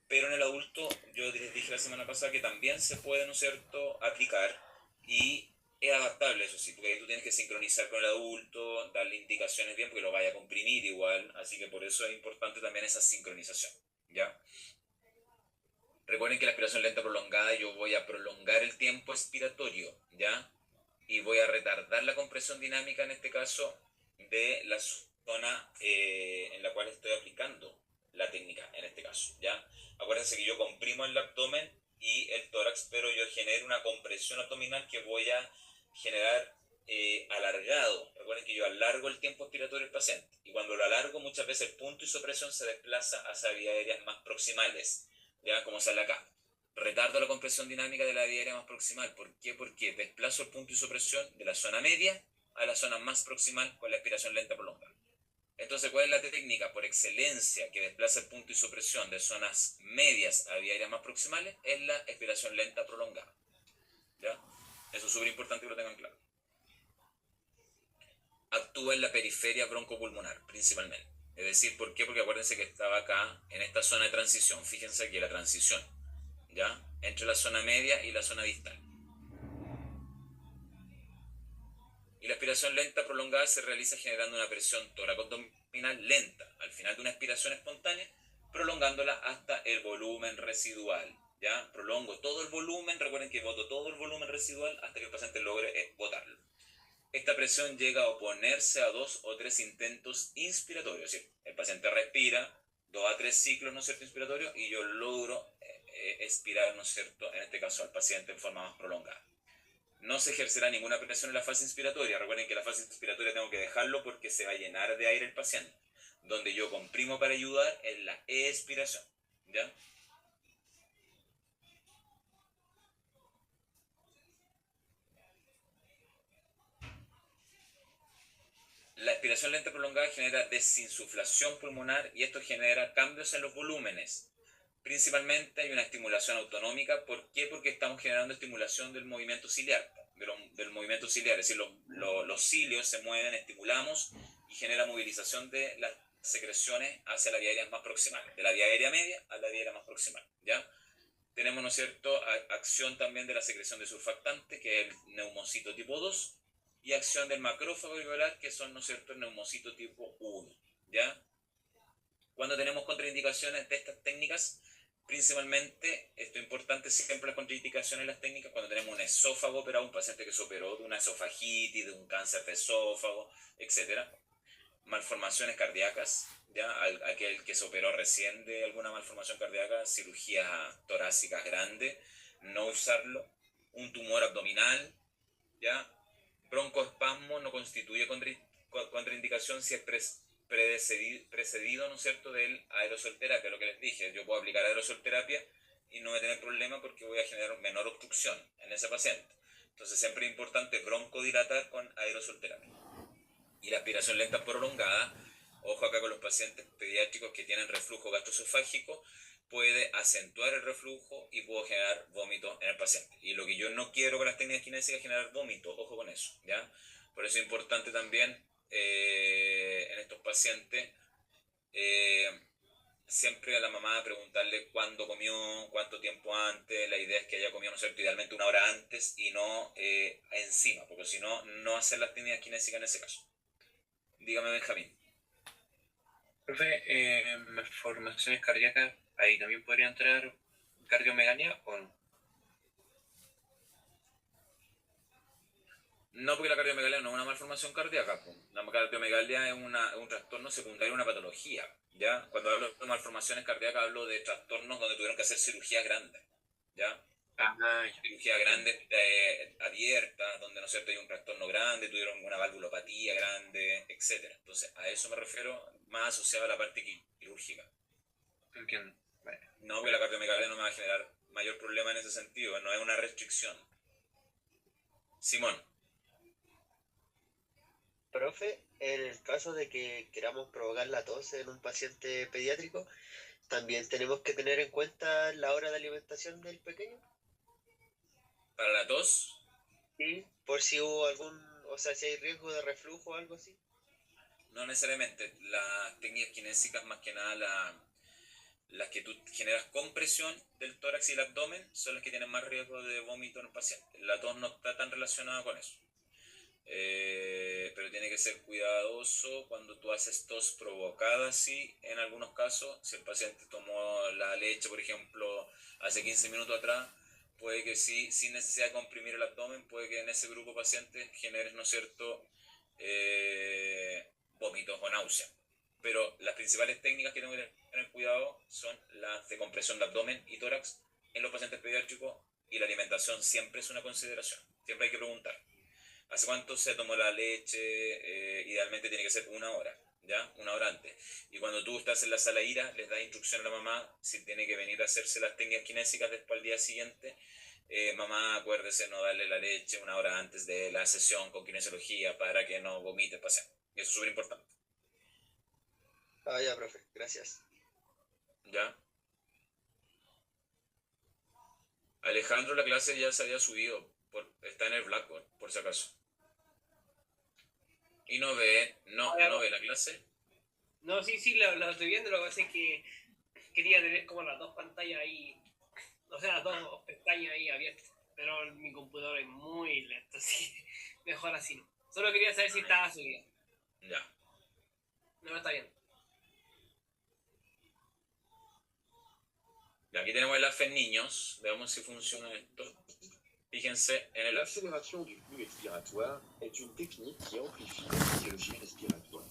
Pero en el adulto, yo les dije la semana pasada que también se puede, ¿no es cierto?, aplicar, y es adaptable, eso sí, porque ahí tú tienes que sincronizar con el adulto, darle indicaciones bien, porque lo vaya a comprimir igual, así que por eso es importante también esa sincronización, ¿ya? Recuerden que la aspiración lenta prolongada, yo voy a prolongar el tiempo expiratorio, ¿ya? Y voy a retardar la compresión dinámica, en este caso, de la zona en la cual estoy aplicando la técnica, en este caso, ¿ya? Acuérdense que yo comprimo el abdomen y el tórax, pero yo genero una compresión abdominal que voy a generar alargado. Recuerden que yo alargo el tiempo expiratorio del paciente, y cuando lo alargo, muchas veces el punto de isopresión se desplaza hacia vías aéreas más proximales, ¿ya? Como sale acá. Retardo la compresión dinámica de la vía aérea más proximal. ¿Por qué? Porque desplazo el punto de isopresión de la zona media a la zona más proximal con la expiración lenta prolongada. Entonces, ¿cuál es la técnica por excelencia que desplaza el punto de isopresión de zonas medias a vías aéreas más proximales? Es la expiración lenta prolongada. ¿Ya? Eso es súper importante que lo tengan claro. Actúa en la periferia broncopulmonar, principalmente. Es decir, ¿por qué? Porque acuérdense que estaba acá, en esta zona de transición. Fíjense aquí la transición, ¿ya? Entre la zona media y la zona distal. Y la expiración lenta prolongada se realiza generando una presión tóraco-abdominal lenta al final de una expiración espontánea, prolongándola hasta el volumen residual. ¿Ya? Prolongo todo el volumen, recuerden que boto todo el volumen residual hasta que el paciente logre botarlo. Esta presión llega a oponerse a 2 o 3 intentos inspiratorios, es decir, el paciente respira 2 a 3 ciclos, ¿no es cierto?, inspiratorios, y yo logro expirar, ¿no es cierto?, en este caso al paciente en forma más prolongada. No se ejercerá ninguna presión en la fase inspiratoria. Recuerden que la fase inspiratoria tengo que dejarlo porque se va a llenar de aire el paciente. Donde yo comprimo para ayudar en la expiración. ¿Ya? La expiración lenta prolongada genera desinsuflación pulmonar y esto genera cambios en los volúmenes. Principalmente hay una estimulación autonómica. ¿Por qué? Porque estamos generando estimulación del movimiento ciliar. Del movimiento ciliar, es decir, los cilios se mueven, estimulamos y genera movilización de las secreciones hacia la vía aérea más proximal, de la vía aérea media a la vía aérea más proximal, ¿ya? Tenemos, ¿no es cierto?, acción también de la secreción de surfactante, que es el neumocito tipo 2, y acción del macrófago alveolar, que son, ¿no es cierto?, el neumocito tipo 1, ¿ya? Cuando tenemos contraindicaciones de estas técnicas, principalmente, esto es importante, siempre las contraindicaciones en las técnicas, cuando tenemos un esófago operado, un paciente que se operó de una esofagitis, de un cáncer de esófago, etc. Malformaciones cardíacas, ¿ya? Aquel que se operó recién de alguna malformación cardíaca, cirugías torácicas grandes, no usarlo. Un tumor abdominal, ¿ya? Broncoespasmo no constituye contraindicación si es precedido, ¿no es cierto?, del aerosol terapia, lo que les dije. Yo puedo aplicar aerosol terapia y no voy a tener problema porque voy a generar menor obstrucción en ese paciente. Entonces siempre es importante broncodilatar con aerosol terapia. Y la aspiración lenta prolongada, ojo acá con los pacientes pediátricos que tienen reflujo gastroesofágico, puede acentuar el reflujo y puedo generar vómito en el paciente. Y lo que yo no quiero con las técnicas kinésicas es generar vómito, ojo con eso, ¿ya? Por eso es importante también en estos pacientes siempre a la mamá preguntarle cuándo comió, cuánto tiempo antes. La idea es que haya comido, ¿no es cierto?, idealmente una hora antes y no encima, porque si no, no hacer las técnicas kinésicas en ese caso. Dígame, Benjamín. Profe, malformaciones cardíacas, ahí también podría entrar cardiomegalia o no. No, porque la cardiomegalia no es una malformación cardíaca. La cardiomegalia es un trastorno secundario, una patología. ¿Ya? Cuando hablo de malformaciones cardíacas hablo de trastornos donde tuvieron que hacer cirugías grandes. ¿Ya? Cirugías grandes abiertas, donde, ¿no es cierto?, hay un trastorno grande, tuvieron una valvulopatía grande, etc. Entonces, a eso me refiero más asociado a la parte quirúrgica. Entiendo. Vale. No, que la cardiomegalia no me va a generar mayor problema en ese sentido, no es una restricción. Simón. Profe, en el caso de que queramos provocar la tos en un paciente pediátrico, ¿también tenemos que tener en cuenta la hora de alimentación del pequeño? ¿Para la tos? Sí. Por si hubo si hay riesgo de reflujo o algo así. No necesariamente. Las técnicas kinésicas, más que nada las que tú generas compresión del tórax y el abdomen, son las que tienen más riesgo de vómito en el paciente. La tos no está tan relacionada con eso. Pero tiene que ser cuidadoso cuando tú haces tos provocada, sí, en algunos casos. Si el paciente tomó la leche, por ejemplo, hace 15 minutos atrás, puede que sí, sin necesidad de comprimir el abdomen, puede que en ese grupo de pacientes generes, ¿no es cierto?, vómitos o náusea. Pero las principales técnicas que tengo que tener cuidado son las de compresión de abdomen y tórax en los pacientes pediátricos, y la alimentación siempre es una consideración. Siempre hay que preguntar ¿hace cuánto se tomó la leche? Idealmente tiene que ser una hora, ¿ya? Una hora antes. Y cuando tú estás en la sala IRA, les das instrucción a la mamá si tiene que venir a hacerse las técnicas kinésicas después al día siguiente, mamá, acuérdese no darle la leche una hora antes de la sesión con kinesiología para que no vomite el paciente. Y eso es súper importante. Ah, ya, profe, gracias. ¿Ya? Alejandro, la clase ya se había subido. Está en el Blackboard, por si acaso. Y no ve la clase. No, sí, lo estoy viendo. Lo que pasa es que quería tener como las dos pantallas ahí, o sea, las dos pestañas ahí abiertas. Pero mi computador es muy lento, así que mejor así no. Solo quería saber si estaba subida. Ya. No, está bien. Y aquí tenemos el AFE en niños. Veamos si funciona esto. Fíjense en el AFE. L'accélération du flux expiratoire est une technique qui amplifie la physiologie respiratoire.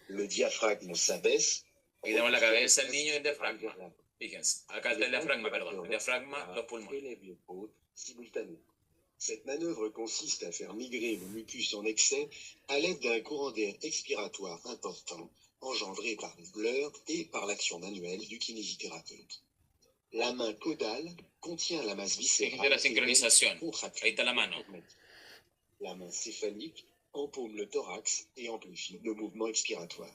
Le diaphragme s'abaisse. Aquí tenemos la cabeza del niño y el diafragma. Fíjense, acá está el diafragma, perdón. El diafragma, los pulmones. Cette manœuvre consiste à faire migrer le mucus en excès à l'aide d'un courant d'air expiratoire important, engendré par les douleurs et par l'action manuelle du kinésithérapeute. La main caudale contient la masse Fíjense viscérale la sincronización. Ahí está la mano. La main céphalique empaume le thorax et amplifie le mouvement expiratoire.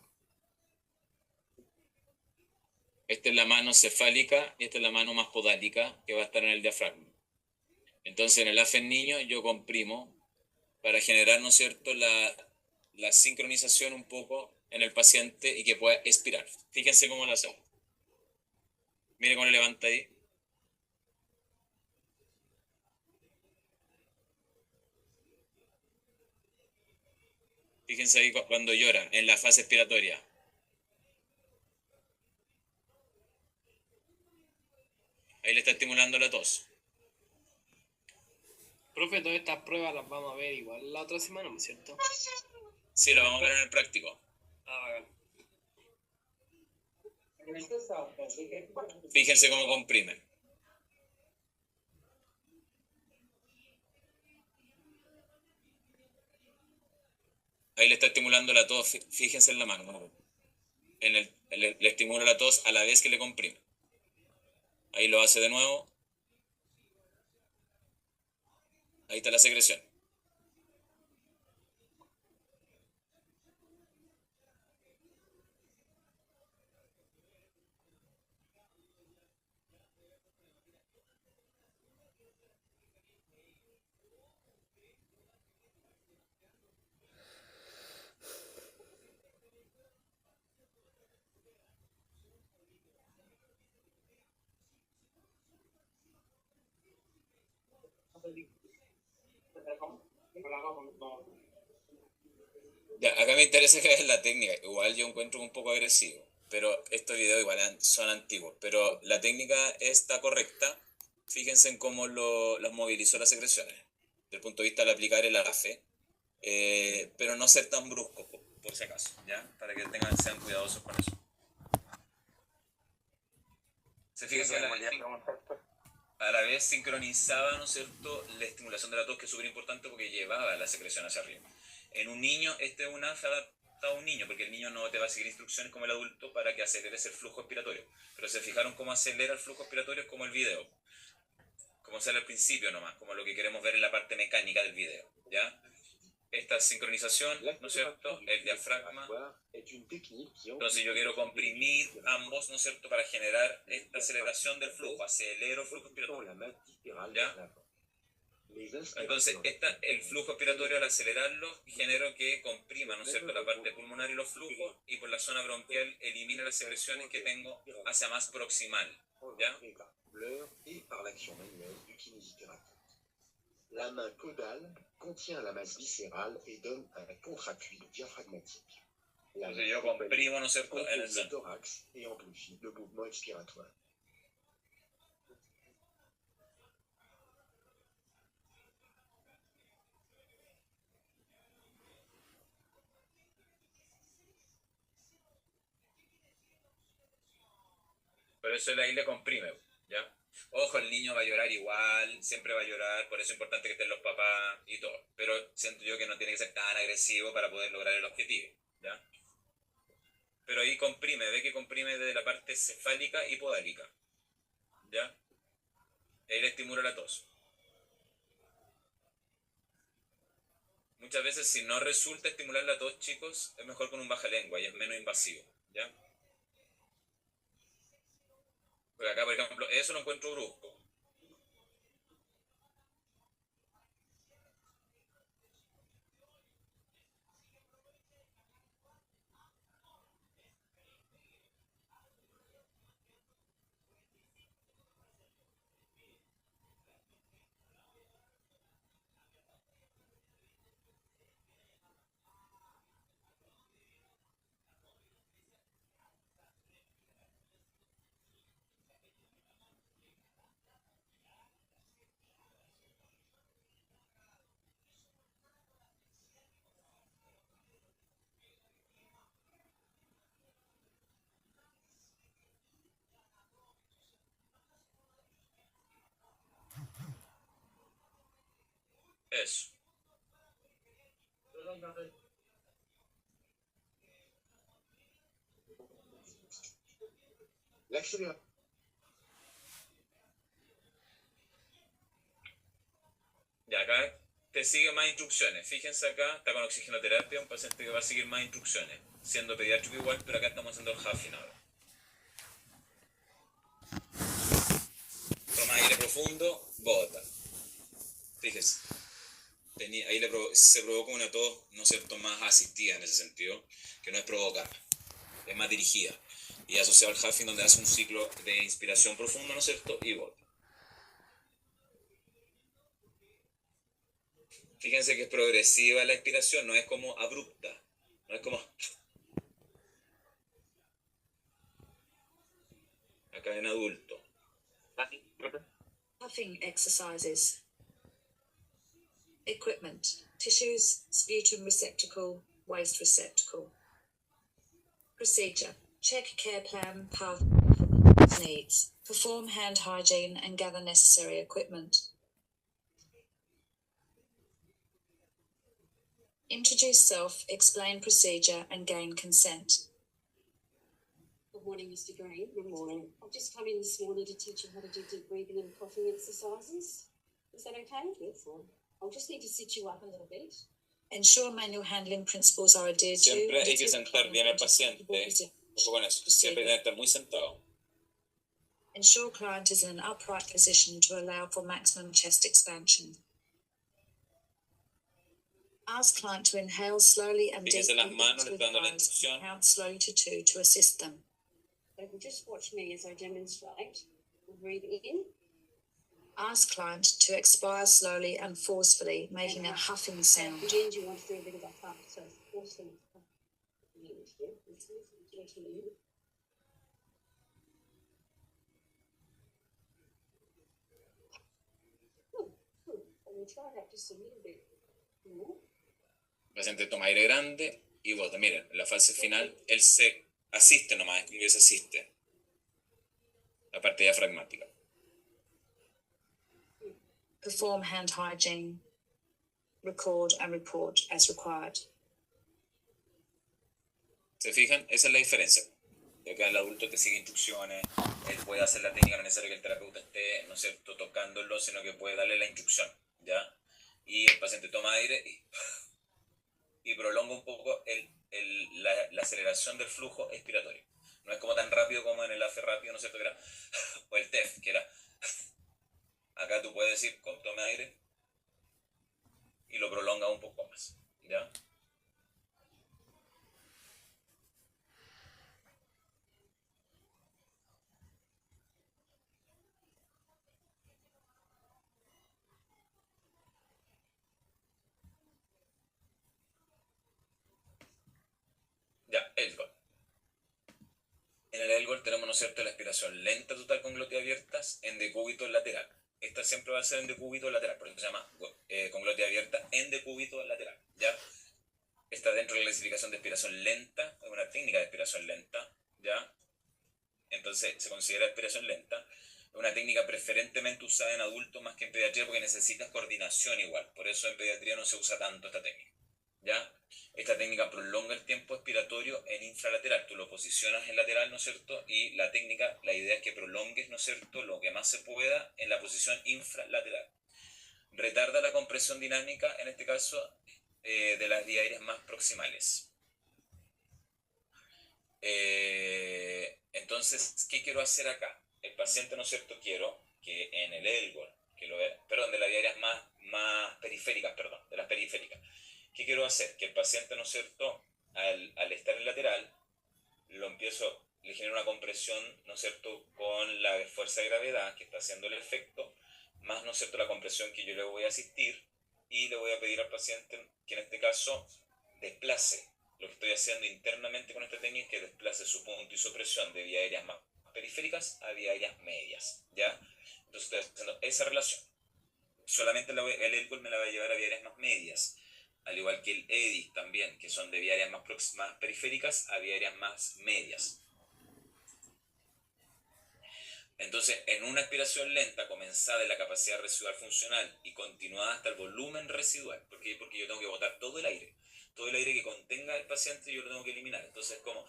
Esta es la mano cefálica y esta es la mano más podálica que va a estar en el diafragma. Entonces en el AFE en niño yo comprimo para generar, ¿no es cierto?, la sincronización un poco en el paciente y que pueda expirar. Fíjense cómo lo hacemos. Mire cómo le levanta ahí. Fíjense ahí cuando llora, en la fase expiratoria. Ahí le está estimulando la tos. Profe, todas estas pruebas las vamos a ver igual la otra semana, ¿no es cierto? Sí, lo vamos a ver en el práctico. Ah, bacán. Fíjense cómo comprime. Ahí le está estimulando la tos. Fíjense en la mano. Le estimula la tos a la vez que le comprime. Ahí lo hace de nuevo. Ahí está la secreción. Ya, acá me interesa que vean la técnica. Igual yo encuentro un poco agresivo, pero estos videos igual son antiguos. Pero la técnica está correcta. Fíjense en cómo las movilizó las secreciones, desde el punto de vista de aplicar el AFE, pero no ser tan brusco, por si acaso, ¿ya? Para que sean cuidadosos con eso. Se fijan que a la vez sincronizaba, ¿no es cierto?, la estimulación de la tos, que es súper importante porque llevaba la secreción hacia arriba. En un niño, este es una AFE adaptado a un niño, porque el niño no te va a seguir instrucciones como el adulto para que aceleres el flujo expiratorio. Pero se fijaron cómo acelera el flujo expiratorio, es como el video. Como sale al principio nomás, como lo que queremos ver en la parte mecánica del video, ¿ya? Esta sincronización, ¿no es cierto?, el diafragma. Entonces yo quiero comprimir ambos, ¿no es cierto?, para generar esta aceleración del flujo, acelero el flujo expiratorio, ¿ya? Entonces el flujo expiratorio, al acelerarlo, genero que comprima, ¿no es cierto?, la parte pulmonar y los flujos, y por la zona bronquial elimina las secreciones que tengo hacia más proximal, ¿ya? La main caudale contient la masse viscérale et donne un contre-appui diaphragmatique. La Entonces yo comprimo, ¿no es cierto?, en el le centro. thorax et amplifie le mouvement expiratoire. Pero eso ahí le comprime, ¿ya? Ojo, el niño va a llorar igual, siempre va a llorar, por eso es importante que estén los papás y todo. Pero siento yo que no tiene que ser tan agresivo para poder lograr el objetivo, ¿ya? Pero ahí comprime, ve que comprime desde la parte cefálica y podálica, ¿ya? Él estimula la tos. Muchas veces, si no resulta estimular la tos, chicos, es mejor con un baja lengua y es menos invasivo, ¿ya? Porque acá, por ejemplo, eso lo encuentro brusco. Eso. L'accélérateur. Ya, acá te sigue más instrucciones. Fíjense acá, está con oxigenoterapia, un paciente que va a seguir más instrucciones. Siendo pediátrico igual, pero acá estamos haciendo el huffing ahora. Toma aire profundo, bota. Fíjense. Ahí se provoca una tos, ¿no es cierto?, más asistida en ese sentido, que no es provocada, es más dirigida. Y asociado al huffing, donde hace un ciclo de inspiración profunda, ¿no es cierto?, y bota. Fíjense que es progresiva la expiración, no es como abrupta, no es como... Acá en adulto. Puffing exercises. Equipment: tissues, sputum receptacle, waste receptacle. Procedure: check care plan, path needs, perform hand hygiene and gather necessary equipment. Introduce self, explain procedure and gain consent. Good morning, Mr. Green. Good morning. I've just come in this morning to teach you how to do deep breathing and coughing exercises. Is that okay? Yes, sir. I'll just need to sit you up a little bit. Ensure manual handling principles are adhered to. Siempre hay que sentar bien al paciente. Ojo con eso. Siempre tiene que estar muy sentado. Ensure client is in an upright position to allow for maximum chest expansion. Ask client to inhale slowly and Fíjense deeply las manos, les with dando la eyes, instrucción. count slowly to 2 to assist them. So if you just watch me as I demonstrate. We'll breathe in. Ask client to expire slowly and forcefully, making a huffing sound. At the end, you want to do a bit of a huff, so force them to huff at the end. Yeah? This is gently in. Good, good. And we'll try that just a little bit more. El paciente toma aire grande y bota. Miren, en la fase final, él se asiste nomás, es como que se asiste. La parte diafragmática. Perform hand hygiene. Record and report as required. ¿Se fijan? Esa es la diferencia. De acá el adulto te sigue instrucciones, él puede hacer la técnica, no es necesario que el terapeuta esté, ¿no es cierto?, tocándolo, sino que puede darle la instrucción, ¿ya? Y el paciente toma aire y prolonga un poco la aceleración del flujo expiratorio. No es como tan rápido como en el AFE rápido, ¿no es cierto?, que era, o el TEF, que era... Acá tú puedes decir, tome aire y lo prolonga un poco más, ¿ya? Ya, Elgol. En el Elgol tenemos, ¿no es cierto?, la expiración lenta total con glotia abiertas en decúbito lateral. Esta siempre va a ser en decúbito lateral, por eso se llama con glotia abierta en decúbito lateral, ¿ya? Está dentro de la clasificación de expiración lenta, es una técnica de expiración lenta, ¿ya? Entonces se considera expiración lenta. Es una técnica preferentemente usada en adultos más que en pediatría porque necesitas coordinación igual, por eso en pediatría no se usa tanto esta técnica, ¿ya? Esta técnica prolonga el tiempo expiratorio en infralateral. Tú lo posicionas en lateral, ¿no es cierto? Y la técnica, la idea es que prolongues, ¿no es cierto?, lo que más se pueda en la posición infralateral. Retarda la compresión dinámica, en este caso, de las vías aéreas más proximales. Entonces, ¿qué quiero hacer acá? El paciente, ¿no es cierto?, quiero que en el ELGOR, de las vías aéreas más periféricas, de las periféricas. ¿Qué quiero hacer? Que el paciente, ¿no es cierto?, al estar en lateral, le genero una compresión, ¿no es cierto?, con la fuerza de gravedad que está haciendo el efecto, más, ¿no es cierto?, la compresión que yo le voy a asistir, y le voy a pedir al paciente que en este caso desplace. Lo que estoy haciendo internamente con esta técnica es que desplace su punto y su presión de vías aéreas más periféricas a vías aéreas medias, ¿ya? Entonces estoy haciendo esa relación. Solamente el ELGOR me la va a llevar a vías aéreas más medias, al igual que el EDIS también, que son de vías aéreas más periféricas a vías aéreas más medias. Entonces, en una aspiración lenta, comenzada en la capacidad residual funcional y continuada hasta el volumen residual, porque yo tengo que botar todo el aire que contenga el paciente, yo lo tengo que eliminar. Entonces, como,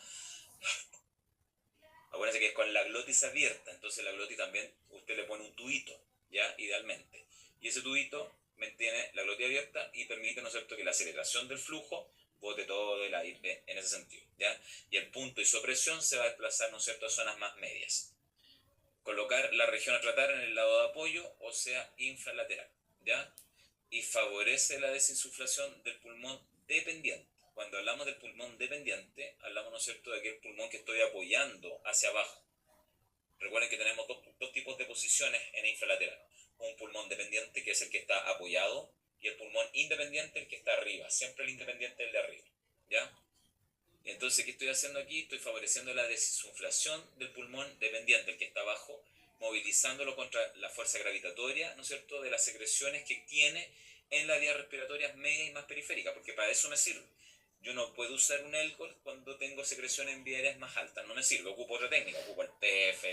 acuérdense que es con la glotis abierta, entonces la glotis también usted le pone un tubito, ¿ya? Idealmente. Y ese tubito mantiene la glotis abierta y permite, ¿no es cierto?, que la aceleración del flujo bote todo el aire en ese sentido, ¿ya? Y el punto de isopresión se va a desplazar, ¿no es cierto?, a zonas más medias. Colocar la región a tratar en el lado de apoyo, o sea, infralateral, ¿ya? Y favorece la desinsuflación del pulmón dependiente. Cuando hablamos del pulmón dependiente, hablamos, ¿no es cierto?, de aquel pulmón que estoy apoyando hacia abajo. Recuerden que tenemos dos tipos de posiciones en infralateral. Un pulmón dependiente, que es el que está apoyado, y el pulmón independiente, el que está arriba. Siempre el independiente es el de arriba, ¿ya? Entonces, ¿qué estoy haciendo aquí? Estoy favoreciendo la desinsuflación del pulmón dependiente, el que está abajo, movilizándolo contra la fuerza gravitatoria, ¿no es cierto?, de las secreciones que tiene en las vías respiratorias medias y más periféricas, porque para eso me sirve. Yo no puedo usar un ELGOR cuando tengo secreción en vías aéreas más altas, no me sirve, ocupo otra técnica, ocupo el TEF,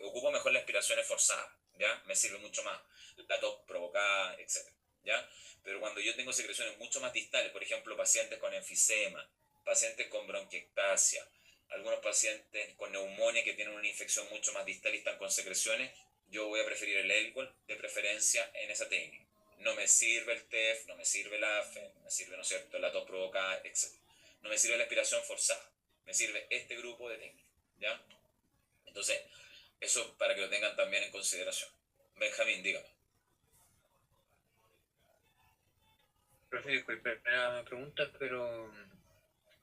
ocupo mejor las aspiraciones forzadas, ¿ya? Me sirve mucho más, la tos provocada, etc., ¿ya? Pero cuando yo tengo secreciones mucho más distales, por ejemplo, pacientes con enfisema, pacientes con bronquiectasia, algunos pacientes con neumonía que tienen una infección mucho más distal y están con secreciones, yo voy a preferir el ELGOR de preferencia en esa técnica. No me sirve el TEF, no me sirve el AFE, no me sirve, ¿no es cierto?, la tos provocada, etc. No me sirve la aspiración forzada, me sirve este grupo de técnicas, ¿ya? Entonces, eso para que lo tengan también en consideración. Benjamín, dígame. Profe, disculpe la pregunta, pero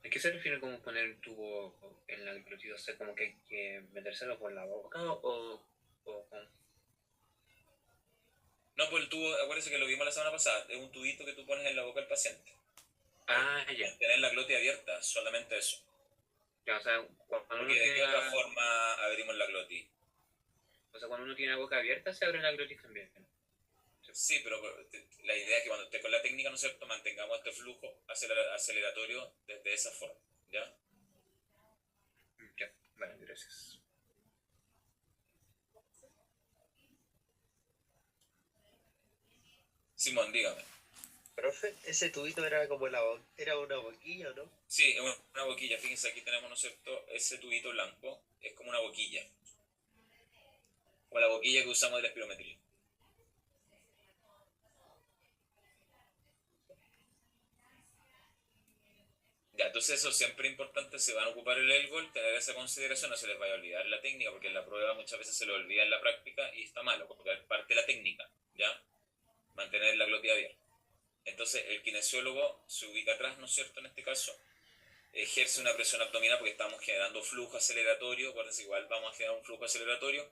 ¿a qué se refiere como poner un tubo en la glotis? O sea, como que hay que metérselo por la boca o con... No, pues el tubo, acuérdense que lo vimos la semana pasada, es un tubito que tú pones en la boca del paciente. Ah, ya. Tener la glotis abierta, solamente eso. Ya, o sea, cuando uno Porque de qué tiene otra forma abrimos la glotis. O sea, cuando uno tiene la boca abierta se abre la glotis también. Sí, pero la idea es que cuando esté con la técnica, ¿no es cierto?, mantengamos este flujo aceleratorio desde esa forma, ¿ya? Ya, vale, gracias. Simón, dígame. Profe, ese tubito era como era una boquilla, ¿no? Sí, es una boquilla. Fíjense, aquí tenemos, ¿no es cierto?, ese tubito blanco es como una boquilla. O la boquilla que usamos de la espirometría. Ya, entonces eso siempre es importante, si van a ocupar el ELGOR, tener esa consideración, no se les vaya a olvidar la técnica, porque en la prueba muchas veces se le olvida en la práctica y está malo, porque es parte de la técnica, ¿ya? Mantener la glotis abierta. Entonces el kinesiólogo se ubica atrás, ¿no es cierto?, en este caso, ejerce una presión abdominal porque estamos generando flujo aceleratorio, acuérdense, igual vamos a generar un flujo aceleratorio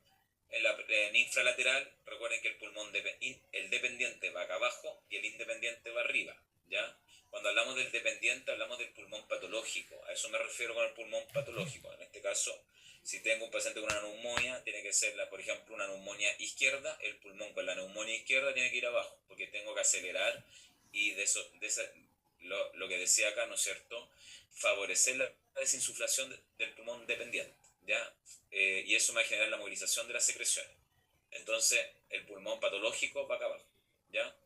en infralateral. Recuerden que el pulmón el dependiente va acá abajo y el independiente va arriba, ¿ya? Cuando hablamos del dependiente hablamos del pulmón patológico, a eso me refiero con el pulmón patológico. En este caso, si tengo un paciente con una neumonía, tiene que ser, por ejemplo, una neumonía izquierda, el pulmón con la neumonía izquierda tiene que ir abajo, porque tengo que acelerar y lo que decía acá, ¿no es cierto?, favorecer la desinsuflación del pulmón dependiente, ¿ya? Y eso me va a generar la movilización de las secreciones. Entonces, el pulmón patológico va acá abajo, ¿ya?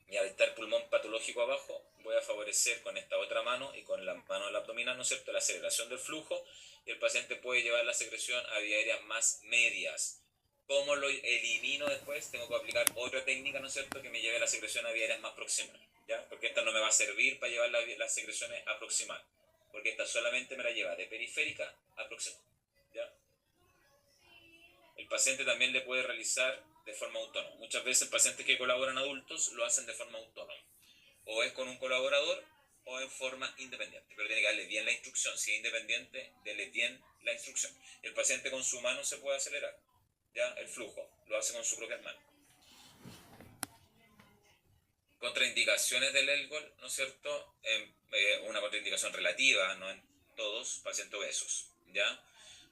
Y al estar el pulmón patológico abajo, voy a favorecer con esta otra mano y con la mano del abdominal, ¿no es cierto?, la aceleración del flujo, y el paciente puede llevar la secreción a vías aéreas más medias. ¿Cómo lo elimino después? Tengo que aplicar otra técnica, ¿no es cierto?, que me lleve la secreción a vías aéreas más proximales, ¿ya? Porque esta no me va a servir para llevar las secreciones a proximal, porque esta solamente me la lleva de periférica a proximal, ¿ya? El paciente también le puede realizar de forma autónoma. Muchas veces pacientes que colaboran adultos lo hacen de forma autónoma. O es con un colaborador o en forma independiente. Pero tiene que darle bien la instrucción. Si es independiente, dele bien la instrucción. El paciente con su mano se puede acelerar, ¿ya? El flujo. Lo hace con su propia mano. Contraindicaciones del Elgol, ¿no es cierto? Una contraindicación relativa, no en todos, pacientes obesos, ¿ya?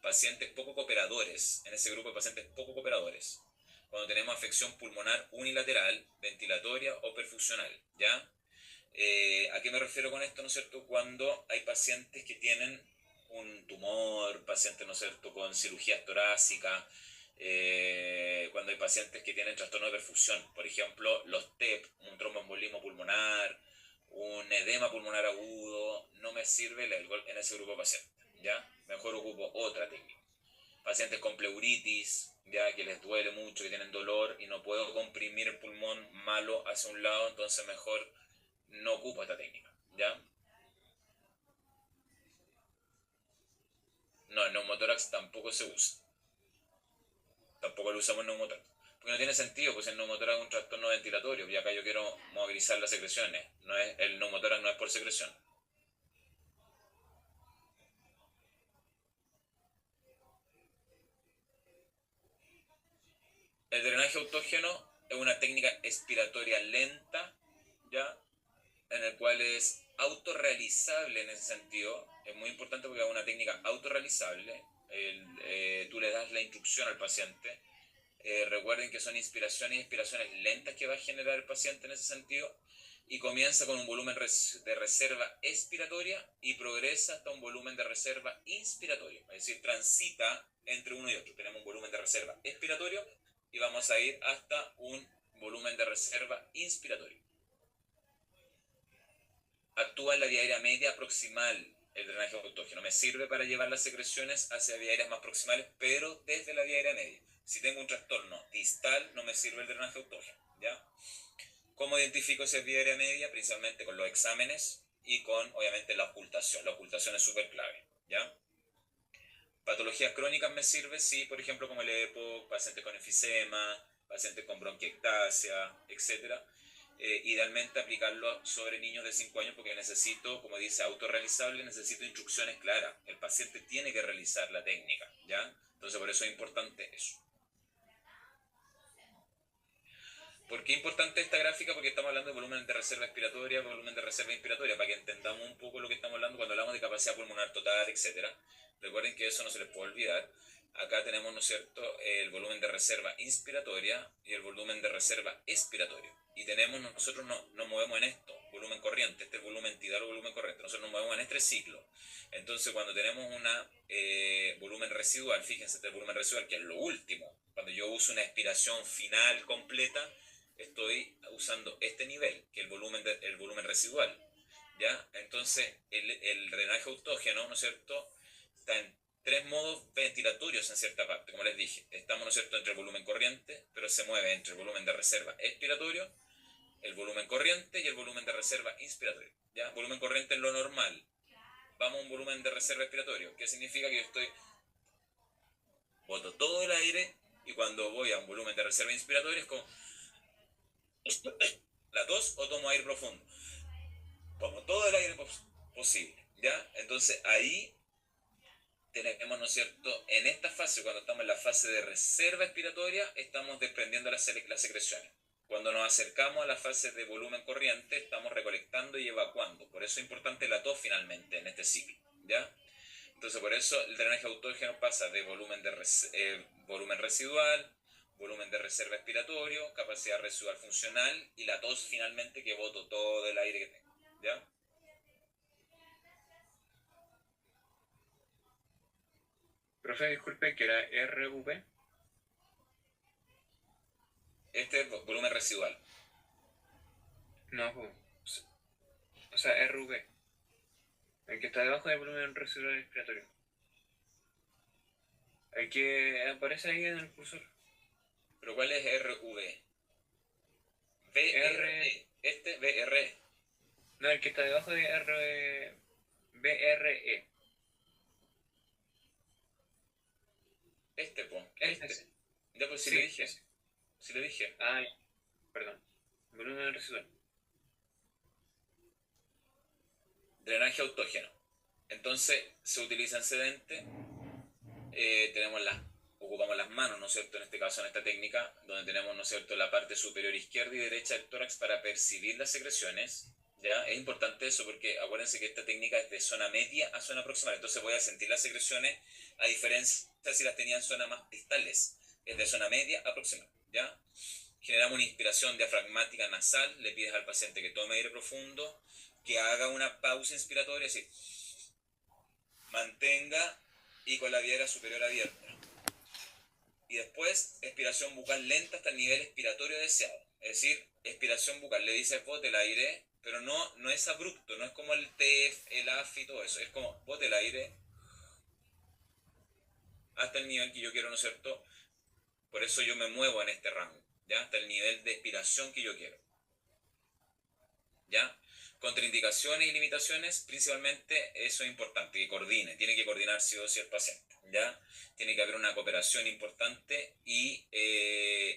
Pacientes poco cooperadores, en ese grupo de pacientes poco cooperadores, cuando tenemos afección pulmonar unilateral, ventilatoria o perfusional, ¿ya? ¿A qué me refiero con esto, no es cierto? Cuando hay pacientes que tienen un tumor, pacientes, ¿no es cierto?, con cirugías torácicas, cuando hay pacientes que tienen trastorno de perfusión, por ejemplo, los TEP, un tromboembolismo pulmonar, un edema pulmonar agudo, no me sirve el Elgol en ese grupo de pacientes, ¿ya? Mejor ocupo otra técnica. Pacientes con pleuritis, ya que les duele mucho, que tienen dolor y no puedo comprimir el pulmón malo hacia un lado, entonces mejor no ocupo esta técnica, ¿ya? No, el neumotórax tampoco se usa. Tampoco lo usamos en neumotórax. Porque no tiene sentido, pues el neumotórax es un trastorno ventilatorio, y acá yo quiero movilizar las secreciones. El neumotórax no es por secreción. El drenaje autógeno es una técnica expiratoria lenta, ¿ya? En el cual es autorrealizable en ese sentido. Es muy importante porque es una técnica autorrealizable. Tú le das la instrucción al paciente. Recuerden que son inspiraciones y expiraciones lentas que va a generar el paciente en ese sentido. Y comienza con un volumen de reserva expiratoria y progresa hasta un volumen de reserva inspiratorio. Es decir, transita entre uno y otro. Tenemos un volumen de reserva expiratorio y vamos a ir hasta un volumen de reserva inspiratorio. Actúa en la vía aérea media proximal el drenaje autógeno. Me sirve para llevar las secreciones hacia vías aéreas más proximales, pero desde la vía aérea media. Si tengo un trastorno distal, no me sirve el drenaje autógeno, ¿ya? ¿Cómo identifico esa vía aérea media? Principalmente con los exámenes y con, obviamente, la ocultación. La ocultación es súper clave, ¿ya? Patologías crónicas me sirve, sí, por ejemplo, como el EPO, pacientes con enfisema, pacientes con bronquiectasia, etc. Idealmente aplicarlo sobre niños de 5 años porque necesito, como dice, autorrealizable, necesito instrucciones claras. El paciente tiene que realizar la técnica, ¿ya? Entonces por eso es importante eso. ¿Por qué es importante esta gráfica? Porque estamos hablando de volumen de reserva expiratoria, volumen de reserva inspiratoria, para que entendamos un poco lo que estamos hablando cuando hablamos de capacidad pulmonar total, etc. Recuerden que eso no se les puede olvidar. Acá tenemos, ¿no es cierto?, el volumen de reserva inspiratoria y el volumen de reserva expiratorio. Y tenemos, nosotros nos movemos en esto, volumen corriente, este es volumen tidal o volumen corriente. Nosotros nos movemos en este ciclo. Entonces, cuando tenemos un volumen residual, fíjense, este volumen residual, que es lo último, cuando yo uso una expiración final completa, estoy usando este nivel, que es el volumen residual, ¿ya? Entonces, el drenaje autógeno, ¿no es cierto?, está en 3 modos ventilatorios en cierta parte, como les dije. Estamos, ¿no es cierto?, entre el volumen corriente, pero se mueve entre el volumen de reserva expiratorio, el volumen corriente y el volumen de reserva inspiratorio, ¿ya? Volumen corriente es lo normal. Vamos a un volumen de reserva expiratorio, que significa que yo boto todo el aire, y cuando voy a un volumen de reserva inspiratoria es como la tos o tomo aire profundo. Tomo todo el aire posible, ¿ya? Entonces ahí tenemos, ¿no es cierto?, en esta fase, cuando estamos en la fase de reserva expiratoria, estamos desprendiendo las secreciones. Cuando nos acercamos a la fase de volumen corriente, estamos recolectando y evacuando. Por eso es importante la tos finalmente en este ciclo, ¿ya? Entonces por eso el drenaje autógeno pasa de volumen residual, volumen de reserva expiratorio, capacidad residual funcional y la tos finalmente, que boto todo el aire que tengo, ¿ya? Profe, disculpe, ¿que era RV? Este es volumen residual. No, pues, sea, RV, el que está debajo del volumen residual respiratorio. El que aparece ahí en el cursor. ¿Pero cuál es RV? VRE. Este VRE. No, el que está debajo de BRE. Este, po. Este. Este. Ya, pues si Sí, le dije. ese. Si le dije. Ah, perdón. Volumen residual. Drenaje autógeno. Entonces se utiliza en sedente. Ocupamos las manos, ¿no es cierto? En este caso, en esta técnica, donde tenemos, ¿no es cierto?, la parte superior izquierda y derecha del tórax para percibir las secreciones. ¿Ya? Es importante eso porque acuérdense que esta técnica es de zona media a zona proximal. Entonces voy a sentir las secreciones, a diferencia de si las tenía en zonas más distales. Es de zona media a proximal. ¿Ya? Generamos una inspiración diafragmática nasal. Le pides al paciente que tome aire profundo, que haga una pausa inspiratoria, así, mantenga y con la vidriera superior abierta. Y después, expiración bucal lenta hasta el nivel expiratorio deseado. Es decir, expiración bucal, le dices bote el aire, pero no es abrupto, no es como el TEF, el AF y todo eso. Es como bote el aire hasta el nivel que yo quiero, ¿no es cierto? Por eso yo me muevo en este rango, ¿ya? Hasta el nivel de expiración que yo quiero. ¿Ya? Contraindicaciones y limitaciones, principalmente eso es importante, que coordine, tiene que coordinar sí o sí el paciente, ¿ya? Tiene que haber una cooperación importante y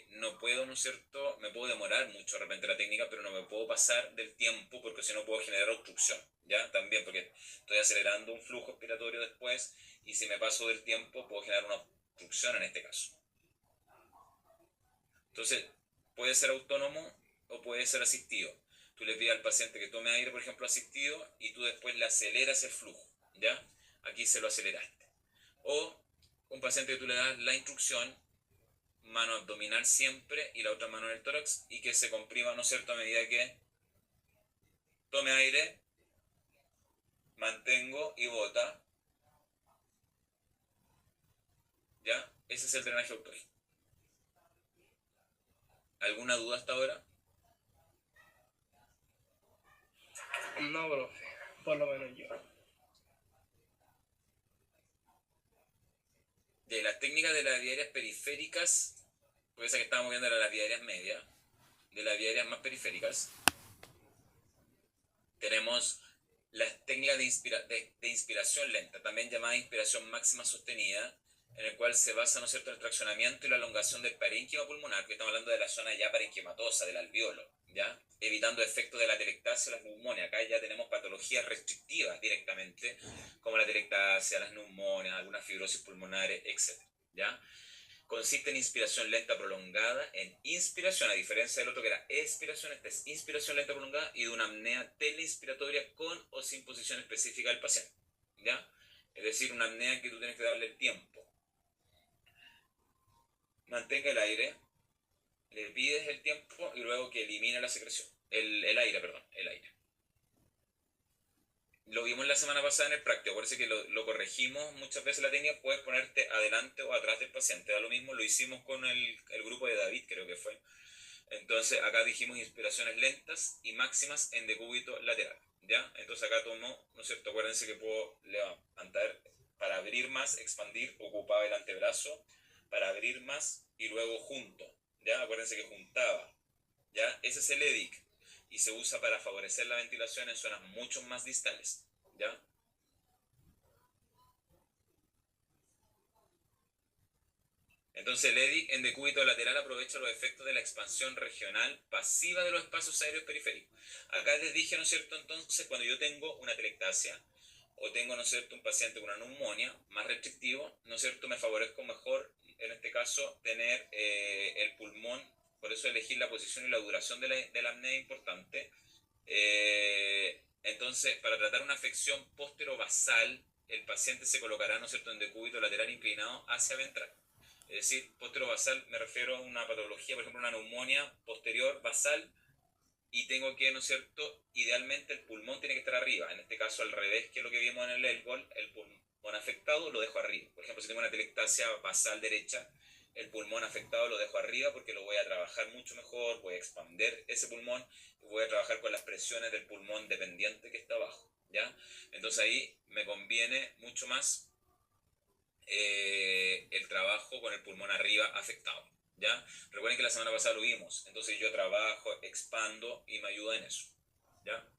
no puedo, ¿no es cierto? Me puedo demorar mucho de repente la técnica, pero no me puedo pasar del tiempo porque si no puedo generar obstrucción, ¿ya? También porque estoy acelerando un flujo respiratorio después y si me paso del tiempo puedo generar una obstrucción en este caso. Entonces, puede ser autónomo o puede ser asistido. Tú le pides al paciente que tome aire, por ejemplo, asistido, y tú después le aceleras el flujo, ¿ya? Aquí se lo aceleraste. O un paciente que tú le das la instrucción, mano abdominal siempre, y la otra mano en el tórax, y que se comprima, ¿no es cierto?, a medida que tome aire, mantengo y bota, ¿ya? Ese es el drenaje autógeno. ¿Alguna duda hasta ahora? No, profe, por lo menos yo. De las técnicas de las vías aéreas periféricas, porque esa que estábamos viendo era las vías aéreas medias, de las vías aéreas más periféricas, tenemos las técnicas de inspiración lenta, también llamada inspiración máxima sostenida, en el cual se basa, ¿no es cierto?, el traccionamiento y la elongación del parénquima pulmonar, que estamos hablando de la zona ya parenquimatosa, del alveolo, ¿ya? Evitando efectos de la telectasia o la neumonias. Acá ya tenemos patologías restrictivas directamente, como la telectasia, las neumonias, algunas fibrosis pulmonares, etc. ¿Ya? Consiste en inspiración lenta prolongada, en inspiración, a diferencia del otro que era expiración, esta es inspiración lenta prolongada y de una apnea teleinspiratoria con o sin posición específica del paciente, ¿ya? Es decir, una apnea que tú tienes que darle el tiempo. Mantenga el aire, le pides el tiempo y luego que elimine la secreción, el aire. Lo vimos la semana pasada en el práctico, acuérdense que lo corregimos muchas veces la técnica, puedes ponerte adelante o atrás del paciente, da lo mismo, lo hicimos con el grupo de David, creo que fue. Entonces acá dijimos inspiraciones lentas y máximas en decúbito lateral, ¿ya? Entonces acá tomo, ¿no es cierto? Acuérdense que puedo levantar para abrir más, expandir, ocupaba el antebrazo, para abrir más y luego junto, ¿ya? Acuérdense que juntaba, ¿ya? Ese es el EDIC y se usa para favorecer la ventilación en zonas mucho más distales, ¿ya? Entonces el EDIC en decúbito lateral aprovecha los efectos de la expansión regional pasiva de los espacios aéreos periféricos. Acá les dije, ¿no es cierto? Entonces cuando yo tengo una telectasia o tengo, ¿no es cierto?, un paciente con una neumonía más restrictivo, ¿no es cierto?, me favorezco mejor, en este caso, tener el pulmón, por eso elegir la posición y la duración de la apnea es importante. Entonces, para tratar una afección posterobasal, el paciente se colocará, ¿no es cierto?, en decúbito lateral inclinado hacia ventral. Es decir, posterobasal me refiero a una patología, por ejemplo, una neumonía posterior basal, y tengo que, ¿no es cierto?, idealmente el pulmón tiene que estar arriba, en este caso al revés que lo que vimos en el ELGOL, el pulmón afectado lo dejo arriba. Por ejemplo, si tengo una telectasia basal derecha, el pulmón afectado lo dejo arriba porque lo voy a trabajar mucho mejor, voy a expander ese pulmón, voy a trabajar con las presiones del pulmón dependiente que está abajo, ¿ya? Entonces ahí me conviene mucho más el trabajo con el pulmón arriba afectado, ¿ya? Recuerden que la semana pasada lo vimos, entonces yo trabajo, expando y me ayuda en eso, ¿ya?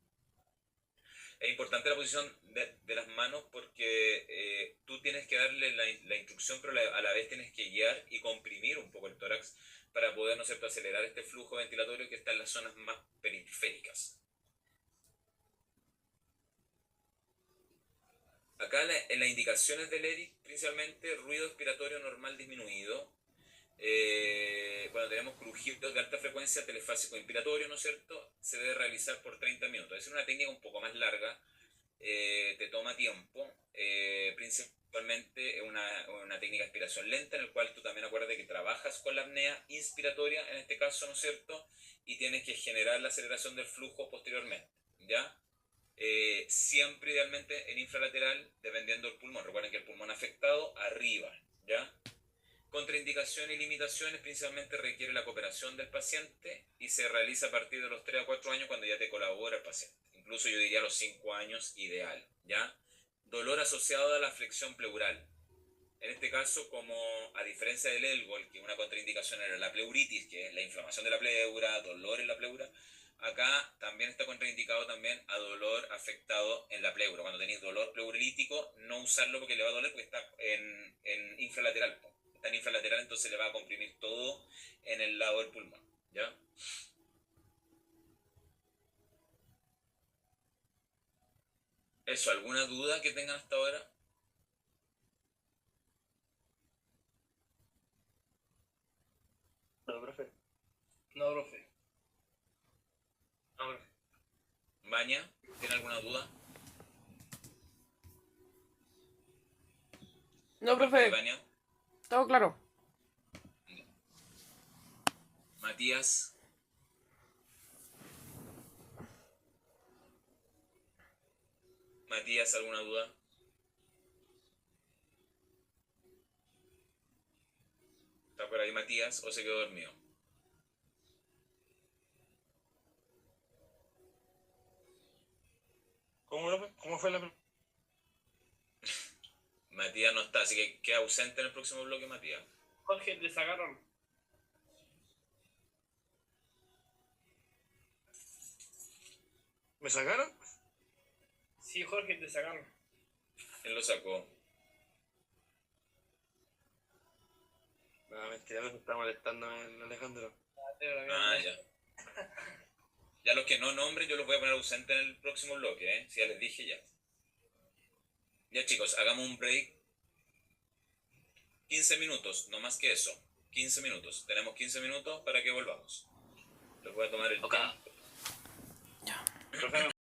Es importante la posición de las manos porque tú tienes que darle la instrucción, pero a la vez tienes que guiar y comprimir un poco el tórax para poder, ¿no es cierto?, acelerar este flujo ventilatorio que está en las zonas más periféricas. Acá en las indicaciones del EDIC, principalmente ruido expiratorio normal disminuido. Cuando tenemos crujidos de alta frecuencia telefásico inspiratorio, ¿no es cierto?, se debe realizar por 30 minutos. Es una técnica un poco más larga, te toma tiempo, principalmente una técnica de expiración lenta, en el cual tú también acuérdate que trabajas con la apnea inspiratoria, en este caso, ¿no es cierto?, y tienes que generar la aceleración del flujo posteriormente, ¿ya? Siempre idealmente en infralateral, dependiendo del pulmón. Recuerden que el pulmón afectado, arriba, ¿ya? Contraindicaciones y limitaciones principalmente requiere la cooperación del paciente y se realiza a partir de los 3 a 4 años cuando ya te colabora el paciente. Incluso yo diría los 5 años ideal, ¿ya? Dolor asociado a la flexión pleural. En este caso, como a diferencia del ELGOL, que una contraindicación era la pleuritis, que es la inflamación de la pleura, dolor en la pleura, acá también está contraindicado también a dolor afectado en la pleura. Cuando tenéis dolor pleurolítico, no usarlo porque le va a doler porque está en infralateral. Está en infralateral, entonces le va a comprimir todo en el lado del pulmón, ¿ya? Eso, ¿alguna duda que tengan hasta ahora? No, profe. No, profe. Baña, ¿tiene alguna duda? No, profe. Baña. Todo claro. Matías. Matías, ¿alguna duda? ¿Está por ahí Matías o se quedó dormido? ¿Cómo fue la Matías no está, así que queda ausente en el próximo bloque, Matías. Jorge, te sacaron. ¿Me sacaron? Sí, Jorge, te sacaron. Él lo sacó. No, mentira, me está molestando el Alejandro. Ah, ya. Ya los que no nombren yo los voy a poner ausentes en el próximo bloque, ¿eh? Si ya les dije ya. Ya chicos, hagamos un break. 15 minutos, no más que eso. 15 minutos. Tenemos 15 minutos para que volvamos. Les voy a tomar el tiempo. Profe,